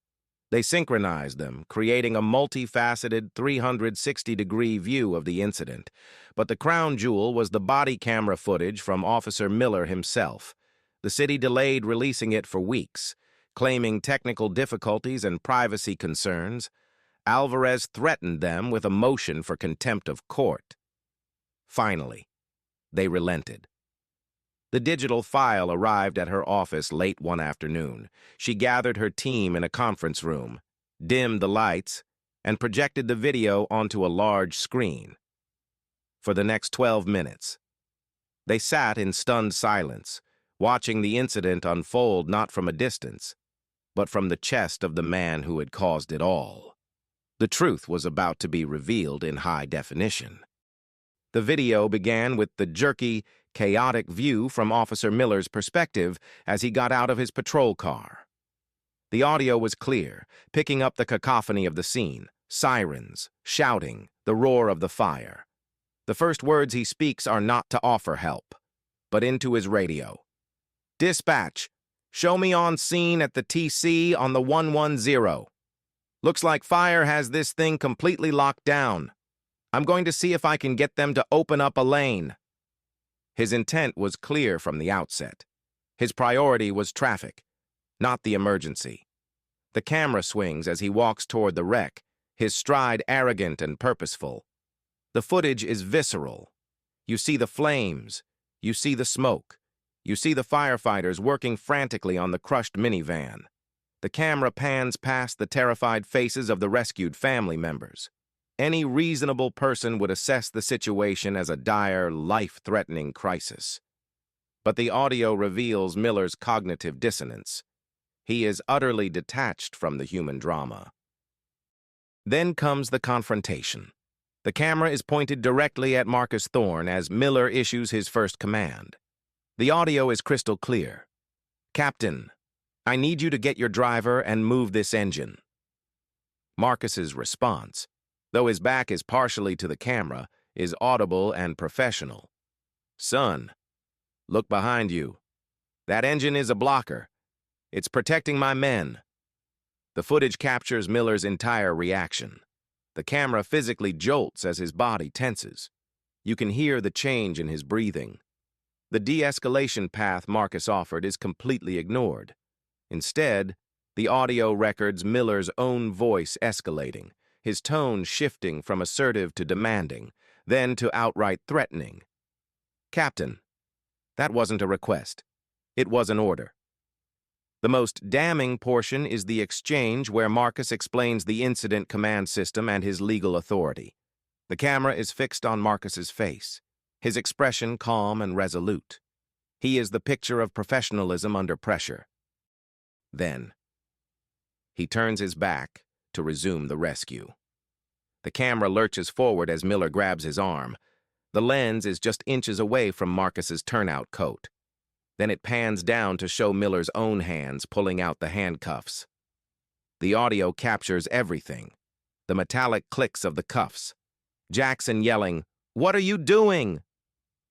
Speaker 3: They synchronized them, creating a multifaceted 360-degree view of the incident. But the crown jewel was the body camera footage from Officer Miller himself. The city delayed releasing it for weeks, claiming technical difficulties and privacy concerns. Alvarez threatened them with a motion for contempt of court. Finally, they relented. The digital file arrived at her office late one afternoon. She gathered her team in a conference room, dimmed the lights, and projected the video onto a large screen. For the next 12 minutes, they sat in stunned silence, watching the incident unfold not from a distance, but from the chest of the man who had caused it all. The truth was about to be revealed in high definition. The video began with the jerky, chaotic view from Officer Miller's perspective as he got out of his patrol car. The audio was clear, picking up the cacophony of the scene: sirens, shouting, the roar of the fire. The first words he speaks are not to offer help, but into his radio. "Dispatch, show me on scene at the TC on the 110. Looks like fire has this thing completely locked down. I'm going to see if I can get them to open up a lane." His intent was clear from the outset. His priority was traffic, not the emergency. The camera swings as he walks toward the wreck, his stride arrogant and purposeful. The footage is visceral. You see the flames, you see the smoke, you see the firefighters working frantically on the crushed minivan. The camera pans past the terrified faces of the rescued family members. Any reasonable person would assess the situation as a dire, life-threatening crisis. But the audio reveals Miller's cognitive dissonance. He is utterly detached from the human drama. Then comes the confrontation. The camera is pointed directly at Marcus Thorne as Miller issues his first command. The audio is crystal clear. "Captain, I need you to get your driver and move this engine." Marcus's response, though his back is partially to the camera, is audible and professional. "Son, look behind you. That engine is a blocker. It's protecting my men." The footage captures Miller's entire reaction. The camera physically jolts as his body tenses. You can hear the change in his breathing. The de-escalation path Marcus offered is completely ignored. Instead, the audio records Miller's own voice escalating, his tone shifting from assertive to demanding, then to outright threatening. "Captain, that wasn't a request. It was an order." The most damning portion is the exchange where Marcus explains the incident command system and his legal authority. The camera is fixed on Marcus's face, his expression calm and resolute. He is the picture of professionalism under pressure. Then, he turns his back to resume the rescue. The camera lurches forward as Miller grabs his arm. The lens is just inches away from Marcus's turnout coat. Then it pans down to show Miller's own hands pulling out the handcuffs. The audio captures everything. The metallic clicks of the cuffs. Jackson yelling, "What are you doing?"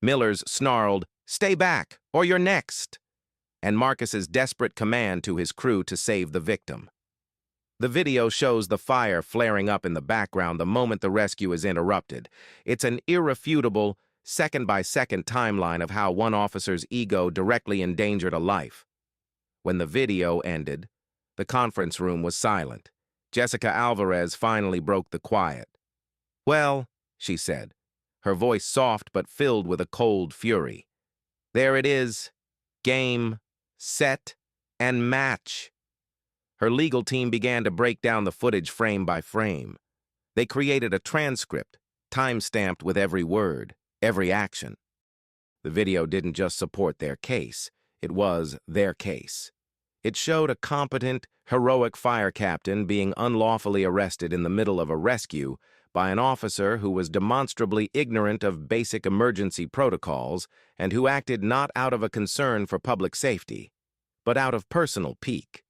Speaker 3: Miller's snarled, "Stay back, or you're next," and Marcus's desperate command to his crew to save the victim. The video shows the fire flaring up in the background the moment the rescue is interrupted. It's an irrefutable, second-by-second timeline of how one officer's ego directly endangered a life. When the video ended, the conference room was silent. Jessica Alvarez finally broke the quiet. "Well," she said, her voice soft but filled with a cold fury. "There it is. Game, set, and match." Her legal team began to break down the footage frame by frame. They created a transcript, time-stamped with every word, every action. The video didn't just support their case, it was their case. It showed a competent, heroic fire captain being unlawfully arrested in the middle of a rescue by an officer who was demonstrably ignorant of basic emergency protocols and who acted not out of a concern for public safety, but out of personal pique.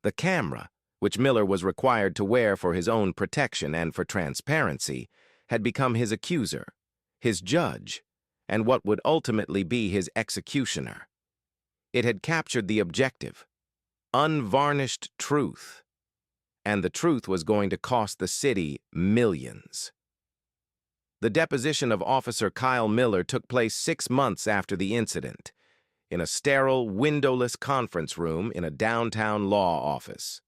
Speaker 3: The camera, which Miller was required to wear for his own protection and for transparency, had become his accuser, his judge, and what would ultimately be his executioner. It had captured the objective, unvarnished truth, and the truth was going to cost the city millions. The deposition of Officer Kyle Miller took place 6 months after the incident, in a sterile, windowless conference room in a downtown law office.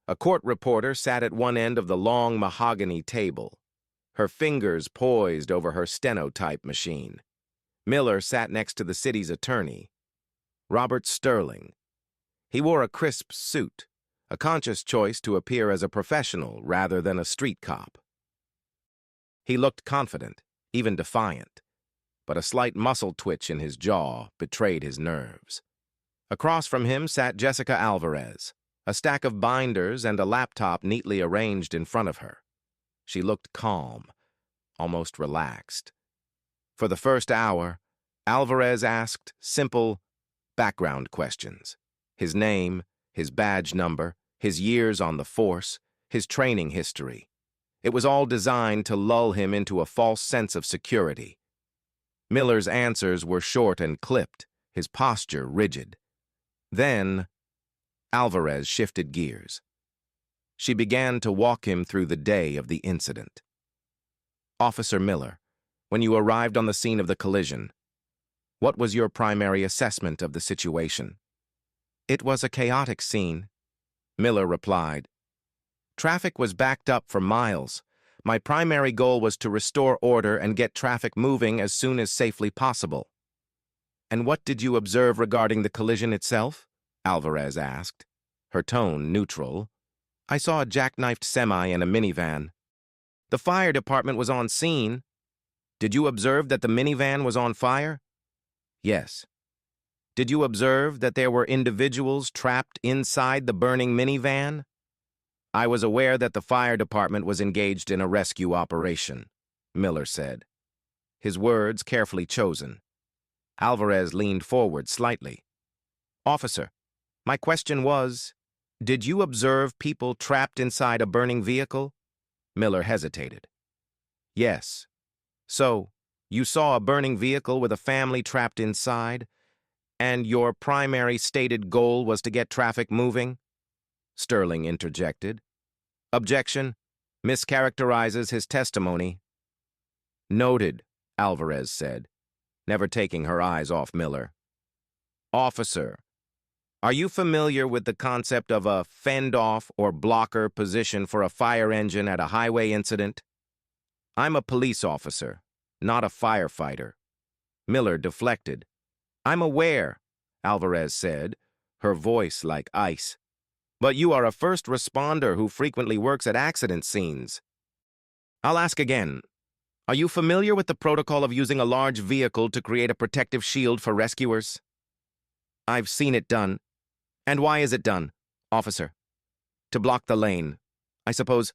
Speaker 3: A court reporter sat at one end of the long mahogany table, her fingers poised over her stenotype machine. Miller sat next to the city's attorney, Robert Sterling. He wore a crisp suit, a conscious choice to appear as a professional rather than a street cop. He looked confident, even defiant, but a slight muscle twitch in his jaw betrayed his nerves. Across from him sat Jessica Alvarez, a stack of binders and a laptop neatly arranged in front of her. She looked calm, almost relaxed. For the first hour, Alvarez asked simple, background questions. His name, his badge number, his years on the force, his training history. It was all designed to lull him into a false sense of security. Miller's answers were short and clipped, his posture rigid. Then, Alvarez shifted gears. She began to walk him through the day of the incident. "Officer Miller, when you arrived on the scene of the collision, what was your primary assessment of the situation?" "It was a chaotic scene," Miller replied. "Traffic was backed up for miles. My primary goal was to restore order and get traffic moving as soon as safely possible." "And what did you observe regarding the collision itself?" Alvarez asked, her tone neutral. "I saw a jackknifed semi and a minivan. The fire department was on scene. Did you observe that the minivan was on fire?" "Yes." "Did you observe that there were individuals trapped inside the burning minivan?" "I was aware that the fire department was engaged in a rescue operation," Miller said, his words carefully chosen. Alvarez leaned forward slightly. "Officer, my question was, did you observe people trapped inside a burning vehicle?" Miller hesitated. "Yes. So, you saw a burning vehicle with a family trapped inside, and your primary stated goal was to get traffic moving?" Sterling interjected. "Objection. Mischaracterizes his testimony." "Noted," Alvarez said, never taking her eyes off Miller. "Officer, Are you familiar with the concept of a fend-off or blocker position for a fire engine at a highway incident? I'm a police officer, not a firefighter. Miller deflected. I'm aware, Alvarez said, her voice like ice. But you are a first responder who frequently works at accident scenes. I'll ask again. Are you familiar with the protocol of using a large vehicle to create a protective shield for rescuers? I've seen it done. And why is it done, officer? To block the lane, I suppose.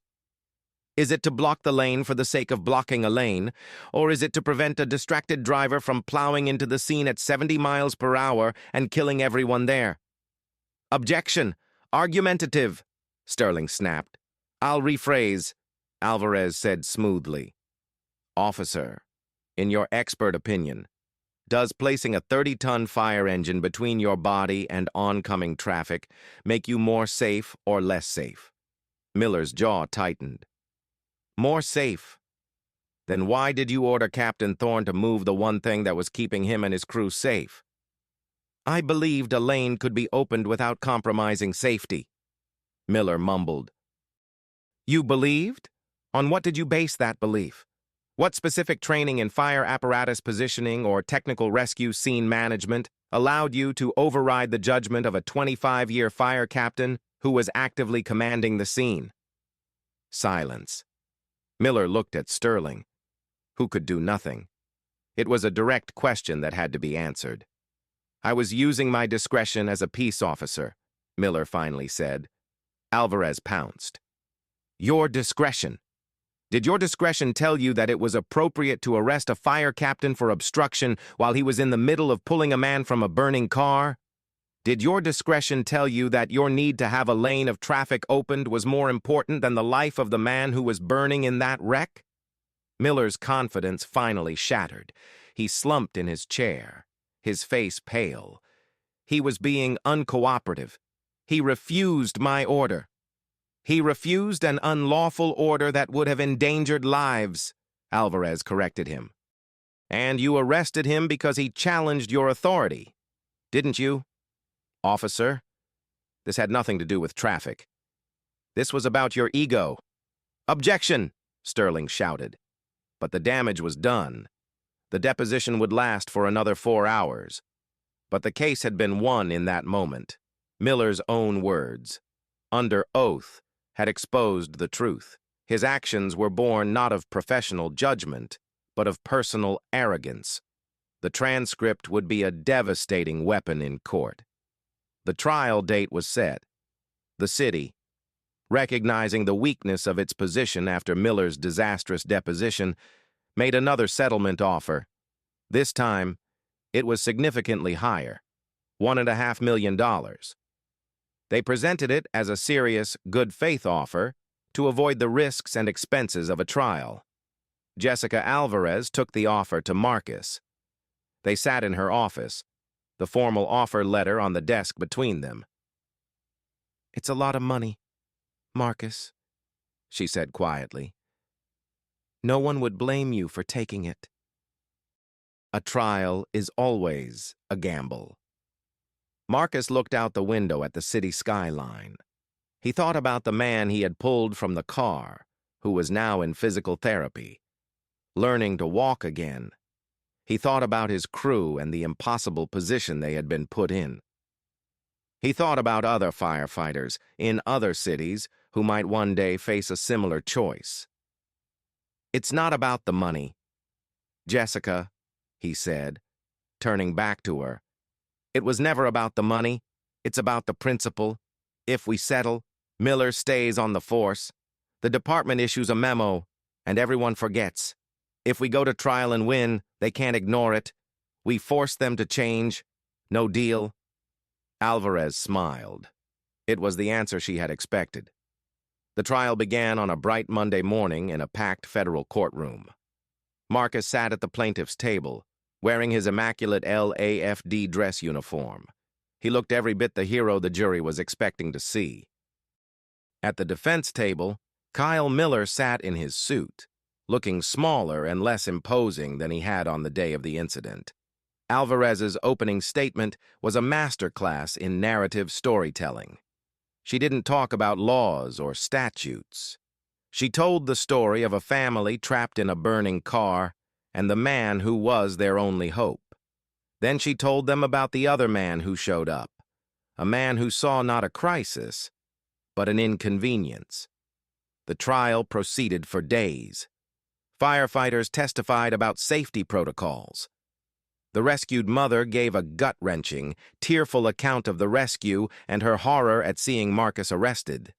Speaker 3: Is it to block the lane for the sake of blocking a lane, or is it to prevent a distracted driver from plowing into the scene at 70 miles per hour and killing everyone there? Objection! Argumentative! Sterling snapped. I'll rephrase, Alvarez said smoothly. Officer, in your expert opinion, does placing a 30-ton fire engine between your body and oncoming traffic make you more safe or less safe? Miller's jaw tightened. More safe. Then why did you order Captain Thorne to move the one thing that was keeping him and his crew safe? I believed a lane could be opened without compromising safety. Miller mumbled. You believed? On what did you base that belief? What specific training in fire apparatus positioning or technical rescue scene management allowed you to override the judgment of a 25-year fire captain who was actively commanding the scene? Silence. Miller looked at Sterling, who could do nothing. It was a direct question that had to be answered. I was using my discretion as a peace officer, Miller finally said. Alvarez pounced. Your discretion. Did your discretion tell you that it was appropriate to arrest a fire captain for obstruction while he was in the middle of pulling a man from a burning car? Did your discretion tell you that your need to have a lane of traffic opened was more important than the life of the man who was burning in that wreck? Miller's confidence finally shattered. He slumped in his chair, his face pale. He was being uncooperative. He refused my order. He refused an unlawful order that would have endangered lives, Alvarez corrected him. And you arrested him because he challenged your authority, didn't you? Officer, this had nothing to do with traffic. This was about your ego. Objection, Sterling shouted. But the damage was done. The deposition would last for another 4 hours. But the case had been won in that moment. Miller's own words, under oath, had exposed the truth. His actions were born not of professional judgment, but of personal arrogance. The transcript would be a devastating weapon in court. The trial date was set. The city, recognizing the weakness of its position after Miller's disastrous deposition, made another settlement offer. This time, it was significantly higher, $1.5 million. They presented it as a serious, good-faith offer to avoid the risks and expenses of a trial. Jessica Alvarez took the offer to Marcus. They sat in her office, the formal offer letter on the desk between them. It's a lot of money, Marcus, she said quietly. No one would blame you for taking it. A trial is always a gamble. Marcus looked out the window at the city skyline. He thought about the man he had pulled from the car, who was now in physical therapy, learning to walk again. He thought about his crew and the impossible position they had been put in. He thought about other firefighters in other cities who might one day face a similar choice. It's not about the money, Jessica, he said, turning back to her. It was never about the money. It's about the principle. If we settle, Miller stays on the force. The department issues a memo, and everyone forgets. If we go to trial and win, they can't ignore it. We force them to change. No deal. Alvarez smiled. It was the answer she had expected. The trial began on a bright Monday morning in a packed federal courtroom. Marcus sat at the plaintiff's table, wearing his immaculate LAFD dress uniform. He looked every bit the hero the jury was expecting to see. At the defense table, Kyle Miller sat in his suit, looking smaller and less imposing than he had on the day of the incident. Alvarez's opening statement was a masterclass in narrative storytelling. She didn't talk about laws or statutes. She told the story of a family trapped in a burning car and the man who was their only hope. Then she told them about the other man who showed up, a man who saw not a crisis, but an inconvenience. The trial proceeded for days. Firefighters testified about safety protocols. The rescued mother gave a gut-wrenching, tearful account of the rescue and her horror at seeing Marcus arrested.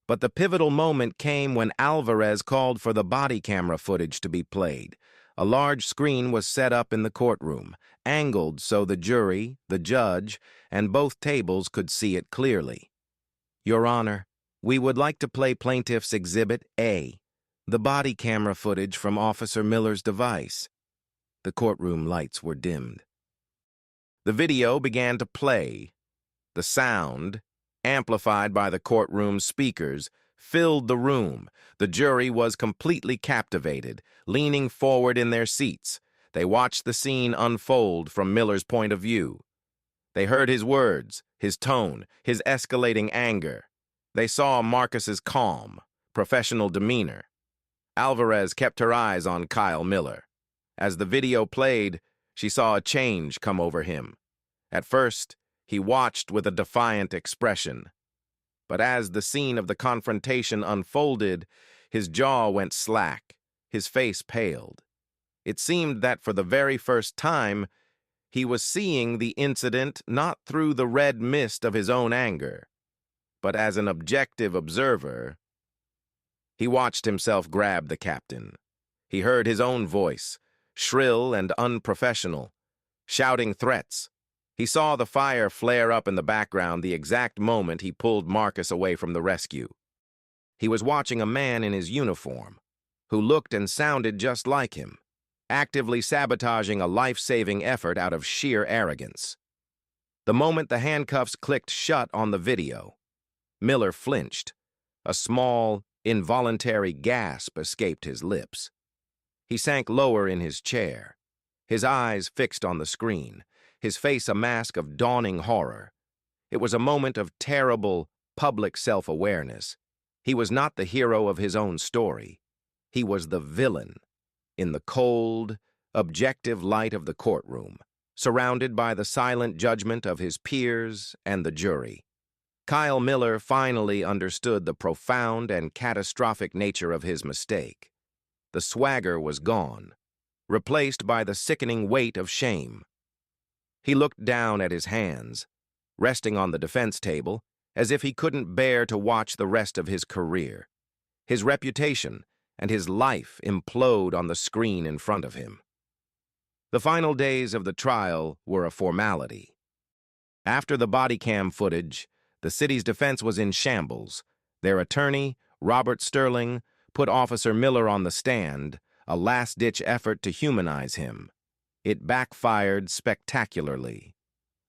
Speaker 3: But the pivotal moment came when Alvarez called for the body camera footage to be played. A large screen was set up in the courtroom, angled so the jury, the judge, and both tables could see it clearly. Your Honor, we would like to play Plaintiff's Exhibit A, the body camera footage from Officer Miller's device. The courtroom lights were dimmed. The video began to play. The sound, amplified by the courtroom speakers, filled the room. The jury was completely captivated, leaning forward in their seats. They watched the scene unfold from Miller's point of view. They heard his words, his tone, his escalating anger. They saw Marcus's calm, professional demeanor. Alvarez kept her eyes on Kyle Miller. As the video played, she saw a change come over him. At first, he watched with a defiant expression. But as the scene of the confrontation unfolded, his jaw went slack, his face paled. It seemed that for the very first time, he was seeing the incident not through the red mist of his own anger, but as an objective observer. He watched himself grab the captain. He heard his own voice, shrill and unprofessional, shouting threats. He saw the fire flare up in the background the exact moment he pulled Marcus away from the rescue. He was watching a man in his uniform, who looked and sounded just like him, actively sabotaging a life-saving effort out of sheer arrogance. The moment the handcuffs clicked shut on the video, Miller flinched. A small, involuntary gasp escaped his lips. He sank lower in his chair, his eyes fixed on the screen, his face a mask of dawning horror. It was a moment of terrible, public self-awareness. He was not the hero of his own story. He was the villain, in the cold, objective light of the courtroom, surrounded by the silent judgment of his peers and the jury. Kyle Miller finally understood the profound and catastrophic nature of his mistake. The swagger was gone, replaced by the sickening weight of shame. He looked down at his hands, resting on the defense table, as if he couldn't bear to watch the rest of his career, his reputation, and his life implode on the screen in front of him. The final days of the trial were a formality. After the body cam footage, the city's defense was in shambles. Their attorney, Robert Sterling, put Officer Miller on the stand, a last-ditch effort to humanize him. It backfired spectacularly.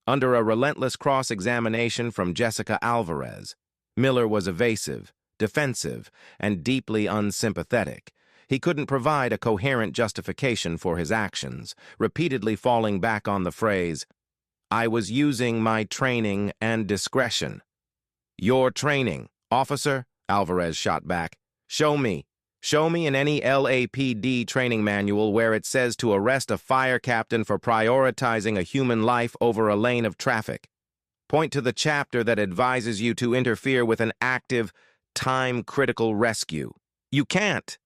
Speaker 3: Under a relentless cross-examination from Jessica Alvarez, Miller was evasive, defensive, and deeply unsympathetic. He couldn't provide a coherent justification for his actions, repeatedly falling back on the phrase, "I was using my training and discretion." "Your training, officer?" Alvarez shot back. "Show me. Show me in any LAPD training manual where it says to arrest a fire captain for prioritizing a human life over a lane of traffic. Point to the chapter that advises you to interfere with an active, time-critical rescue. You can't.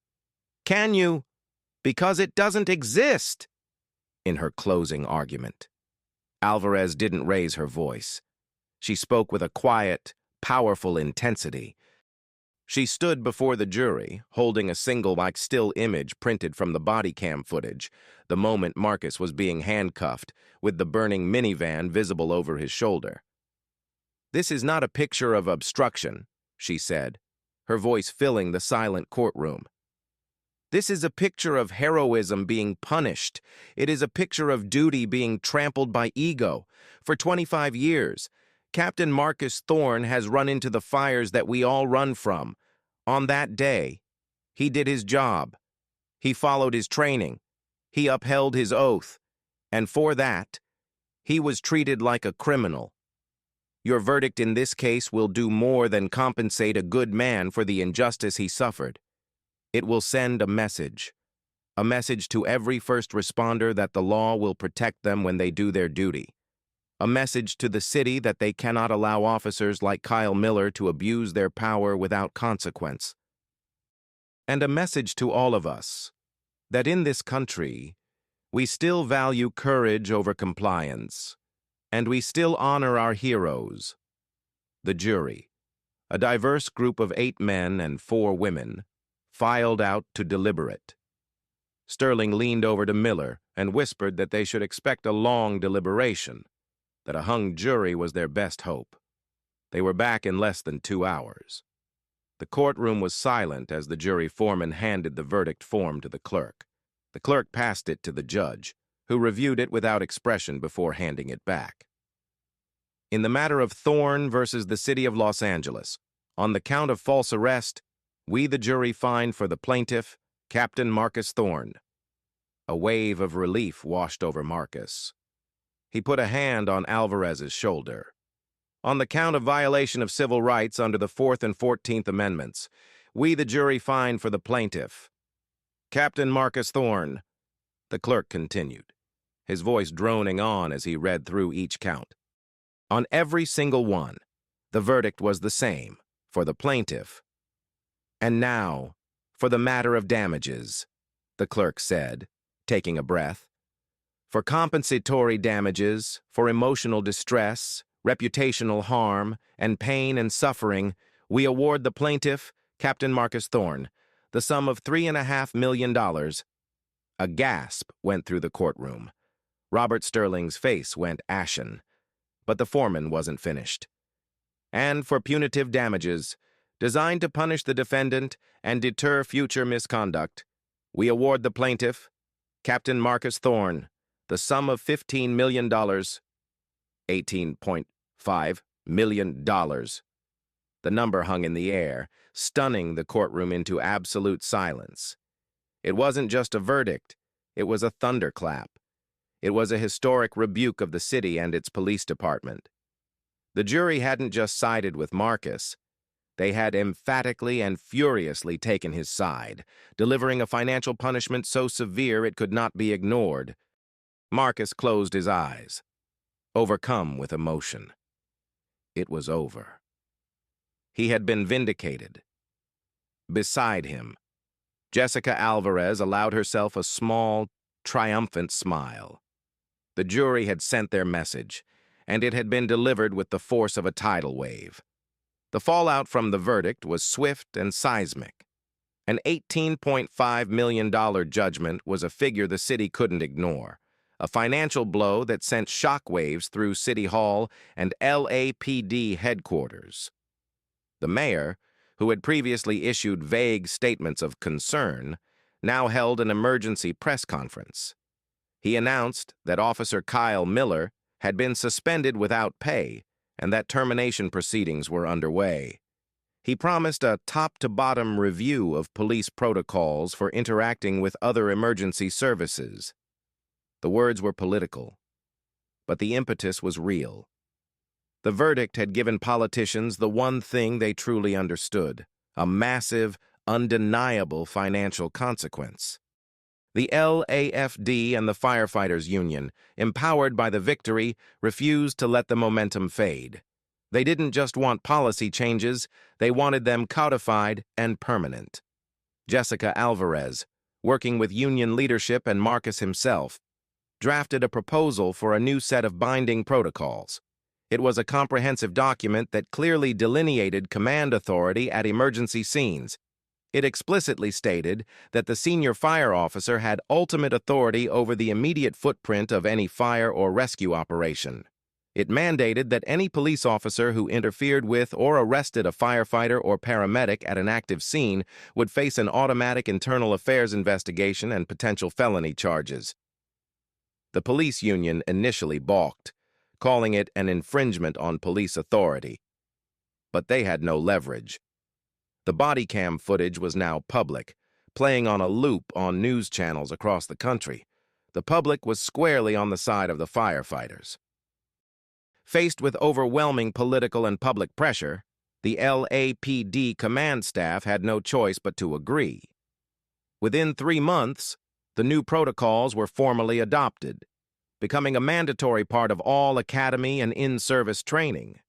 Speaker 3: Can you? Because it doesn't exist." In her closing argument, Alvarez didn't raise her voice. She spoke with a quiet, powerful intensity. She stood before the jury, holding a single still image printed from the body cam footage, the moment Marcus was being handcuffed, with the burning minivan visible over his shoulder. "This is not a picture of obstruction," she said, her voice filling the silent courtroom. "This is a picture of heroism being punished. It is a picture of duty being trampled by ego. For 25 years, Captain Marcus Thorne has run into the fires that we all run from. On that day, he did his job. He followed his training. He upheld his oath. And for that, he was treated like a criminal. Your verdict in this case will do more than compensate a good man for the injustice he suffered. It will send a message to every first responder that the law will protect them when they do their duty. A message to the city that they cannot allow officers like Kyle Miller to abuse their power without consequence. And a message to all of us that in this country, we still value courage over compliance, and we still honor our heroes. The jury, a diverse group of 8 men and 4 women, filed out to deliberate. Sterling leaned over to Miller and whispered that they should expect a long deliberation, that a hung jury was their best hope. They were back in less than 2 hours. The courtroom was silent as the jury foreman handed the verdict form to the clerk. The clerk passed it to the judge, who reviewed it without expression before handing it back. In the matter of Thorne versus the City of Los Angeles, on the count of false arrest, we the jury find for the plaintiff, Captain Marcus Thorne. A wave of relief washed over Marcus. He put a hand on Alvarez's shoulder. On the count of violation of civil rights under the 4th and 14th Amendments, we the jury find for the plaintiff, Captain Marcus Thorne. The clerk continued, his voice droning on as he read through each count. On every single one, the verdict was the same, for the plaintiff. And now, for the matter of damages, the clerk said, taking a breath. For compensatory damages, for emotional distress, reputational harm, and pain and suffering, we award the plaintiff, Captain Marcus Thorne, the sum of $3.5 million. A gasp went through the courtroom. Robert Sterling's face went ashen, but the foreman wasn't finished. And for punitive damages, designed to punish the defendant and deter future misconduct, we award the plaintiff, Captain Marcus Thorne, the sum of $15 million, $18.5 million. The number hung in the air, stunning the courtroom into absolute silence. It wasn't just a verdict, it was a thunderclap. It was a historic rebuke of the city and its police department. The jury hadn't just sided with Marcus. They had emphatically and furiously taken his side, delivering a financial punishment so severe it could not be ignored. Marcus closed his eyes, overcome with emotion. It was over. He had been vindicated. Beside him, Jessica Alvarez allowed herself a small, triumphant smile. The jury had sent their message, and it had been delivered with the force of a tidal wave. The fallout from the verdict was swift and seismic. An $18.5 million judgment was a figure the city couldn't ignore, a financial blow that sent shockwaves through City Hall and LAPD headquarters. The mayor, who had previously issued vague statements of concern, now held an emergency press conference. He announced that Officer Kyle Miller had been suspended without pay and that termination proceedings were underway. He promised a top-to-bottom review of police protocols for interacting with other emergency services. The words were political, but the impetus was real. The verdict had given politicians the one thing they truly understood, a massive, undeniable financial consequence. The LAFD and the Firefighters Union, empowered by the victory, refused to let the momentum fade. They didn't just want policy changes, they wanted them codified and permanent. Jessica Alvarez, working with union leadership and Marcus himself, drafted a proposal for a new set of binding protocols. It was a comprehensive document that clearly delineated command authority at emergency scenes. It explicitly stated that the senior fire officer had ultimate authority over the immediate footprint of any fire or rescue operation. It mandated that any police officer who interfered with or arrested a firefighter or paramedic at an active scene would face an automatic internal affairs investigation and potential felony charges. The police union initially balked, calling it an infringement on police authority. But they had no leverage. The body cam footage was now public, playing on a loop on news channels across the country. The public was squarely on the side of the firefighters. Faced with overwhelming political and public pressure, the LAPD command staff had no choice but to agree. Within 3 months, the new protocols were formally adopted, becoming a mandatory part of all academy and in-service training.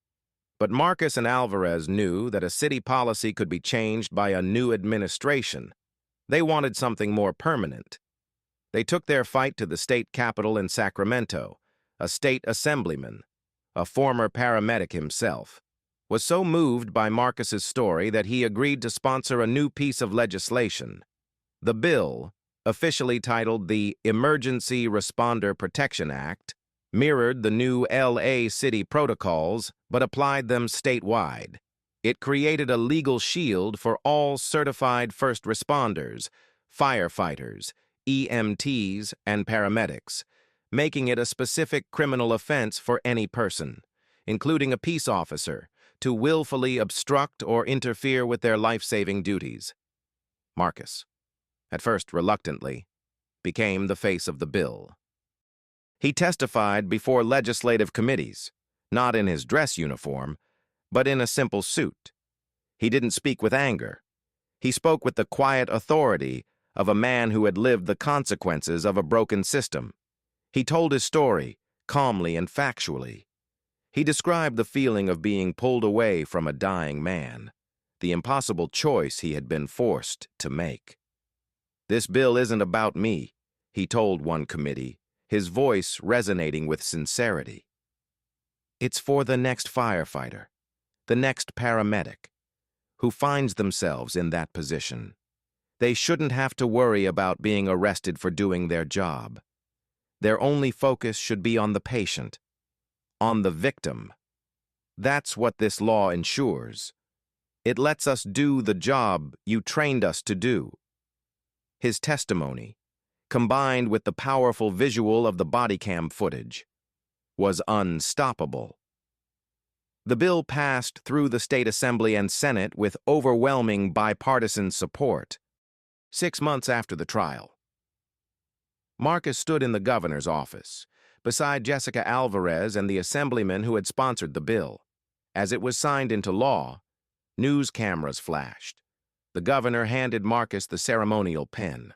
Speaker 3: But Marcus and Alvarez knew that a city policy could be changed by a new administration. They wanted something more permanent. They took their fight to the state capitol in Sacramento. A state assemblyman, a former paramedic himself, was so moved by Marcus's story that he agreed to sponsor a new piece of legislation. The bill, officially titled the Emergency Responder Protection Act, mirrored the new LA City protocols but applied them statewide. It created a legal shield for all certified first responders, firefighters, EMTs, and paramedics, making it a specific criminal offense for any person, including a peace officer, to willfully obstruct or interfere with their life-saving duties. Marcus, at first reluctantly, became the face of the bill. He testified before legislative committees, not in his dress uniform, but in a simple suit. He didn't speak with anger. He spoke with the quiet authority of a man who had lived the consequences of a broken system. He told his story, calmly and factually. He described the feeling of being pulled away from a dying man, the impossible choice he had been forced to make. "This bill isn't about me," he told one committee, his voice resonating with sincerity. "It's for the next firefighter, the next paramedic, who finds themselves in that position. They shouldn't have to worry about being arrested for doing their job. Their only focus should be on the patient, on the victim. That's what this law ensures. It lets us do the job you trained us to do." His testimony, combined with the powerful visual of the body cam footage, was unstoppable. The bill passed through the state assembly and Senate with overwhelming bipartisan support. 6 months after the trial, Marcus stood in the governor's office, beside Jessica Alvarez and the assemblyman who had sponsored the bill. As it was signed into law, news cameras flashed. The governor handed Marcus the ceremonial pen.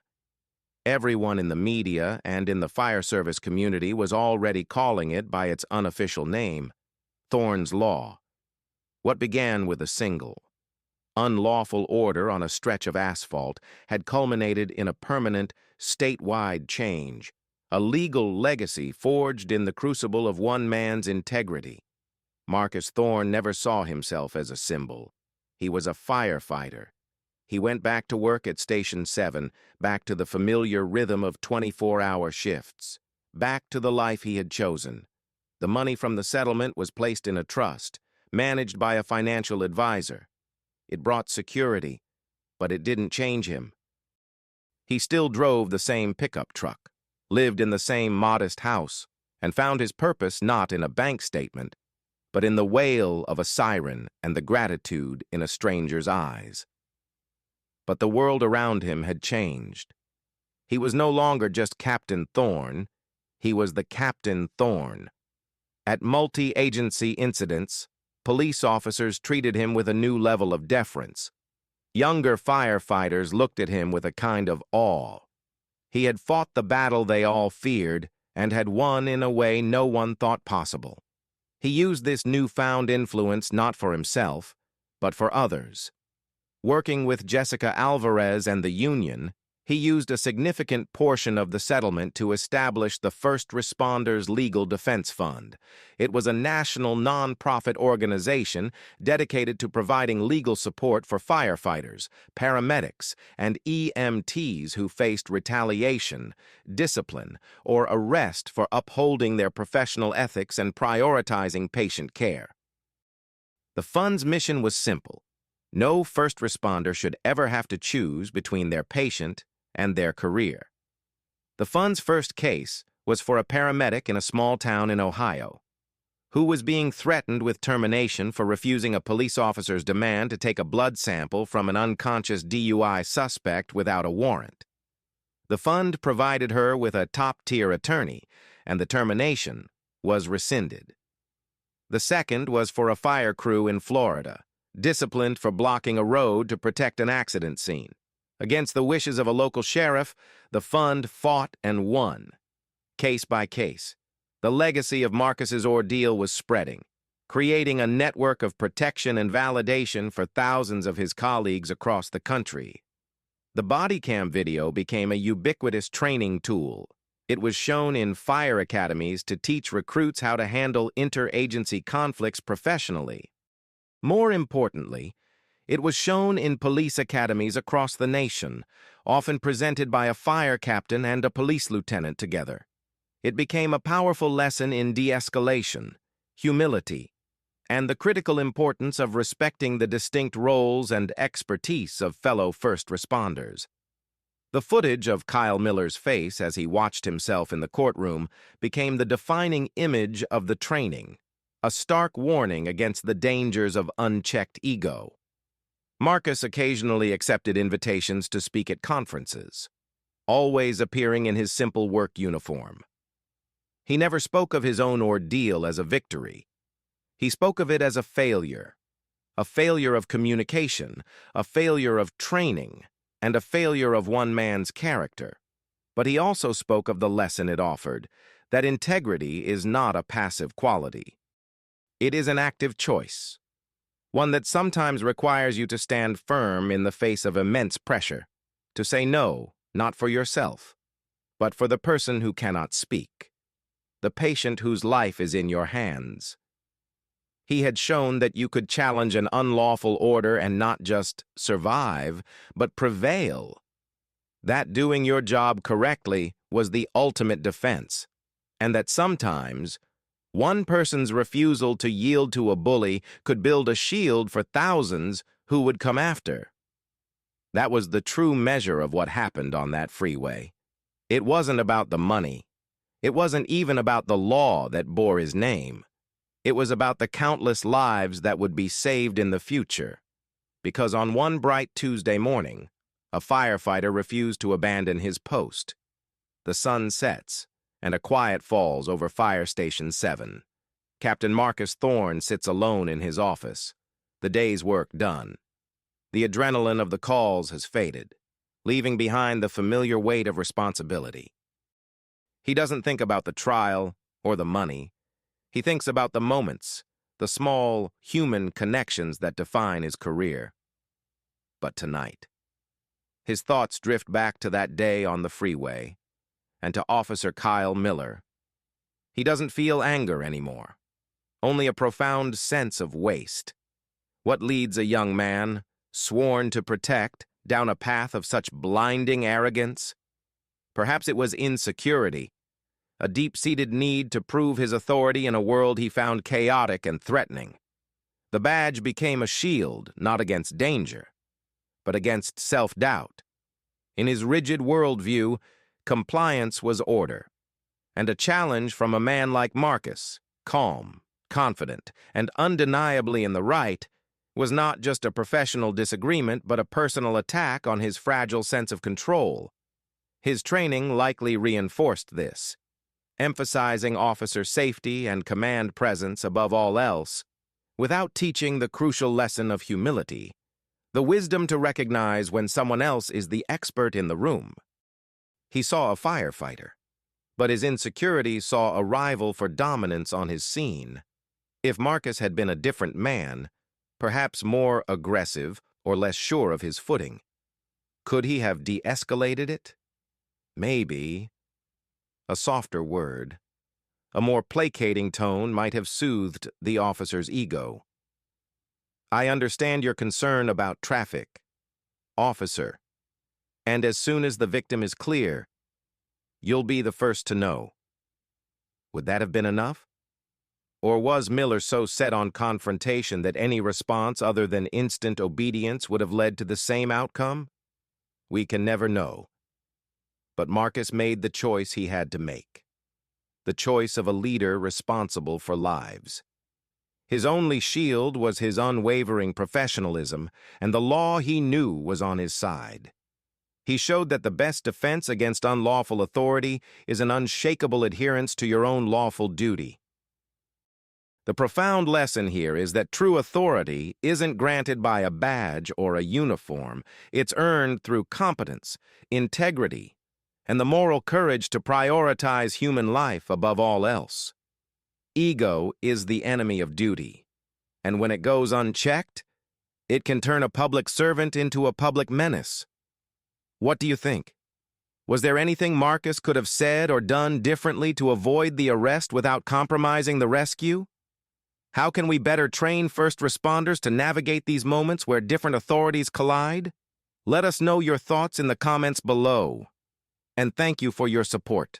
Speaker 3: Everyone in the media and in the fire service community was already calling it by its unofficial name, Thorne's Law. What began with a single, unlawful order on a stretch of asphalt had culminated in a permanent, statewide change, a legal legacy forged in the crucible of one man's integrity. Marcus Thorne never saw himself as a symbol. He was a firefighter. He went back to work at Station 7, back to the familiar rhythm of 24-hour shifts, back to the life he had chosen. The money from the settlement was placed in a trust, managed by a financial advisor. It brought security, but it didn't change him. He still drove the same pickup truck, lived in the same modest house, and found his purpose not in a bank statement, but in the wail of a siren and the gratitude in a stranger's eyes. But the world around him had changed. He was no longer just Captain Thorne, he was the Captain Thorne. At multi-agency incidents, police officers treated him with a new level of deference. Younger firefighters looked at him with a kind of awe. He had fought the battle they all feared and had won in a way no one thought possible. He used this newfound influence not for himself, but for others. Working with Jessica Alvarez and the union, he used a significant portion of the settlement to establish the First Responders Legal Defense Fund. It was a national non-profit organization dedicated to providing legal support for firefighters, paramedics, and EMTs who faced retaliation, discipline, or arrest for upholding their professional ethics and prioritizing patient care. The fund's mission was simple. No first responder should ever have to choose between their patient and their career. The fund's first case was for a paramedic in a small town in Ohio, who was being threatened with termination for refusing a police officer's demand to take a blood sample from an unconscious DUI suspect without a warrant. The fund provided her with a top-tier attorney, and the termination was rescinded. The second was for a fire crew in Florida, disciplined for blocking a road to protect an accident scene. Against the wishes of a local sheriff, the fund fought and won. Case by case, the legacy of Marcus's ordeal was spreading, creating a network of protection and validation for thousands of his colleagues across the country. The body cam video became a ubiquitous training tool. It was shown in fire academies to teach recruits how to handle interagency conflicts professionally. More importantly, it was shown in police academies across the nation, often presented by a fire captain and a police lieutenant together. It became a powerful lesson in de-escalation, humility, and the critical importance of respecting the distinct roles and expertise of fellow first responders. The footage of Kyle Miller's face as he watched himself in the courtroom became the defining image of the training, a stark warning against the dangers of unchecked ego. Marcus occasionally accepted invitations to speak at conferences, always appearing in his simple work uniform. He never spoke of his own ordeal as a victory. He spoke of it as a failure of communication, a failure of training, and a failure of one man's character. But he also spoke of the lesson it offered, that integrity is not a passive quality. It is an active choice, one that sometimes requires you to stand firm in the face of immense pressure, to say no, not for yourself, but for the person who cannot speak, the patient whose life is in your hands. He had shown that you could challenge an unlawful order and not just survive, but prevail. That doing your job correctly was the ultimate defense, and that sometimes one person's refusal to yield to a bully could build a shield for thousands who would come after. That was the true measure of what happened on that freeway. It wasn't about the money. It wasn't even about the law that bore his name. It was about the countless lives that would be saved in the future. Because on one bright Tuesday morning, a firefighter refused to abandon his post. The sun sets, and a quiet falls over Fire Station 7. Captain Marcus Thorne sits alone in his office, the day's work done. The adrenaline of the calls has faded, leaving behind the familiar weight of responsibility. He doesn't think about the trial or the money. He thinks about the moments, the small, human connections that define his career. But tonight, his thoughts drift back to that day on the freeway, and to Officer Kyle Miller. He doesn't feel anger anymore, only a profound sense of waste. What leads a young man, sworn to protect, down a path of such blinding arrogance? Perhaps it was insecurity, a deep-seated need to prove his authority in a world he found chaotic and threatening. The badge became a shield, not against danger, but against self-doubt. In his rigid worldview, compliance was order, and a challenge from a man like Marcus, calm, confident, and undeniably in the right, was not just a professional disagreement but a personal attack on his fragile sense of control. His training likely reinforced this, emphasizing officer safety and command presence above all else, without teaching the crucial lesson of humility, the wisdom to recognize when someone else is the expert in the room. He saw a firefighter, but his insecurity saw a rival for dominance on his scene. If Marcus had been a different man, perhaps more aggressive or less sure of his footing, could he have de-escalated it? Maybe. A softer word, a more placating tone might have soothed the officer's ego. I understand your concern about traffic, officer, and as soon as the victim is clear, you'll be the first to know. Would that have been enough? Or was Miller so set on confrontation that any response other than instant obedience would have led to the same outcome? We can never know. But Marcus made the choice he had to make, the choice of a leader responsible for lives. His only shield was his unwavering professionalism, and the law he knew was on his side. He showed that the best defense against unlawful authority is an unshakable adherence to your own lawful duty. The profound lesson here is that true authority isn't granted by a badge or a uniform. It's earned through competence, integrity, and the moral courage to prioritize human life above all else. Ego is the enemy of duty, and when it goes unchecked, it can turn a public servant into a public menace. What do you think? Was there anything Marcus could have said or done differently to avoid the arrest without compromising the rescue? How can we better train first responders to navigate these moments where different authorities collide? Let us know your thoughts in the comments below. And thank you for your support.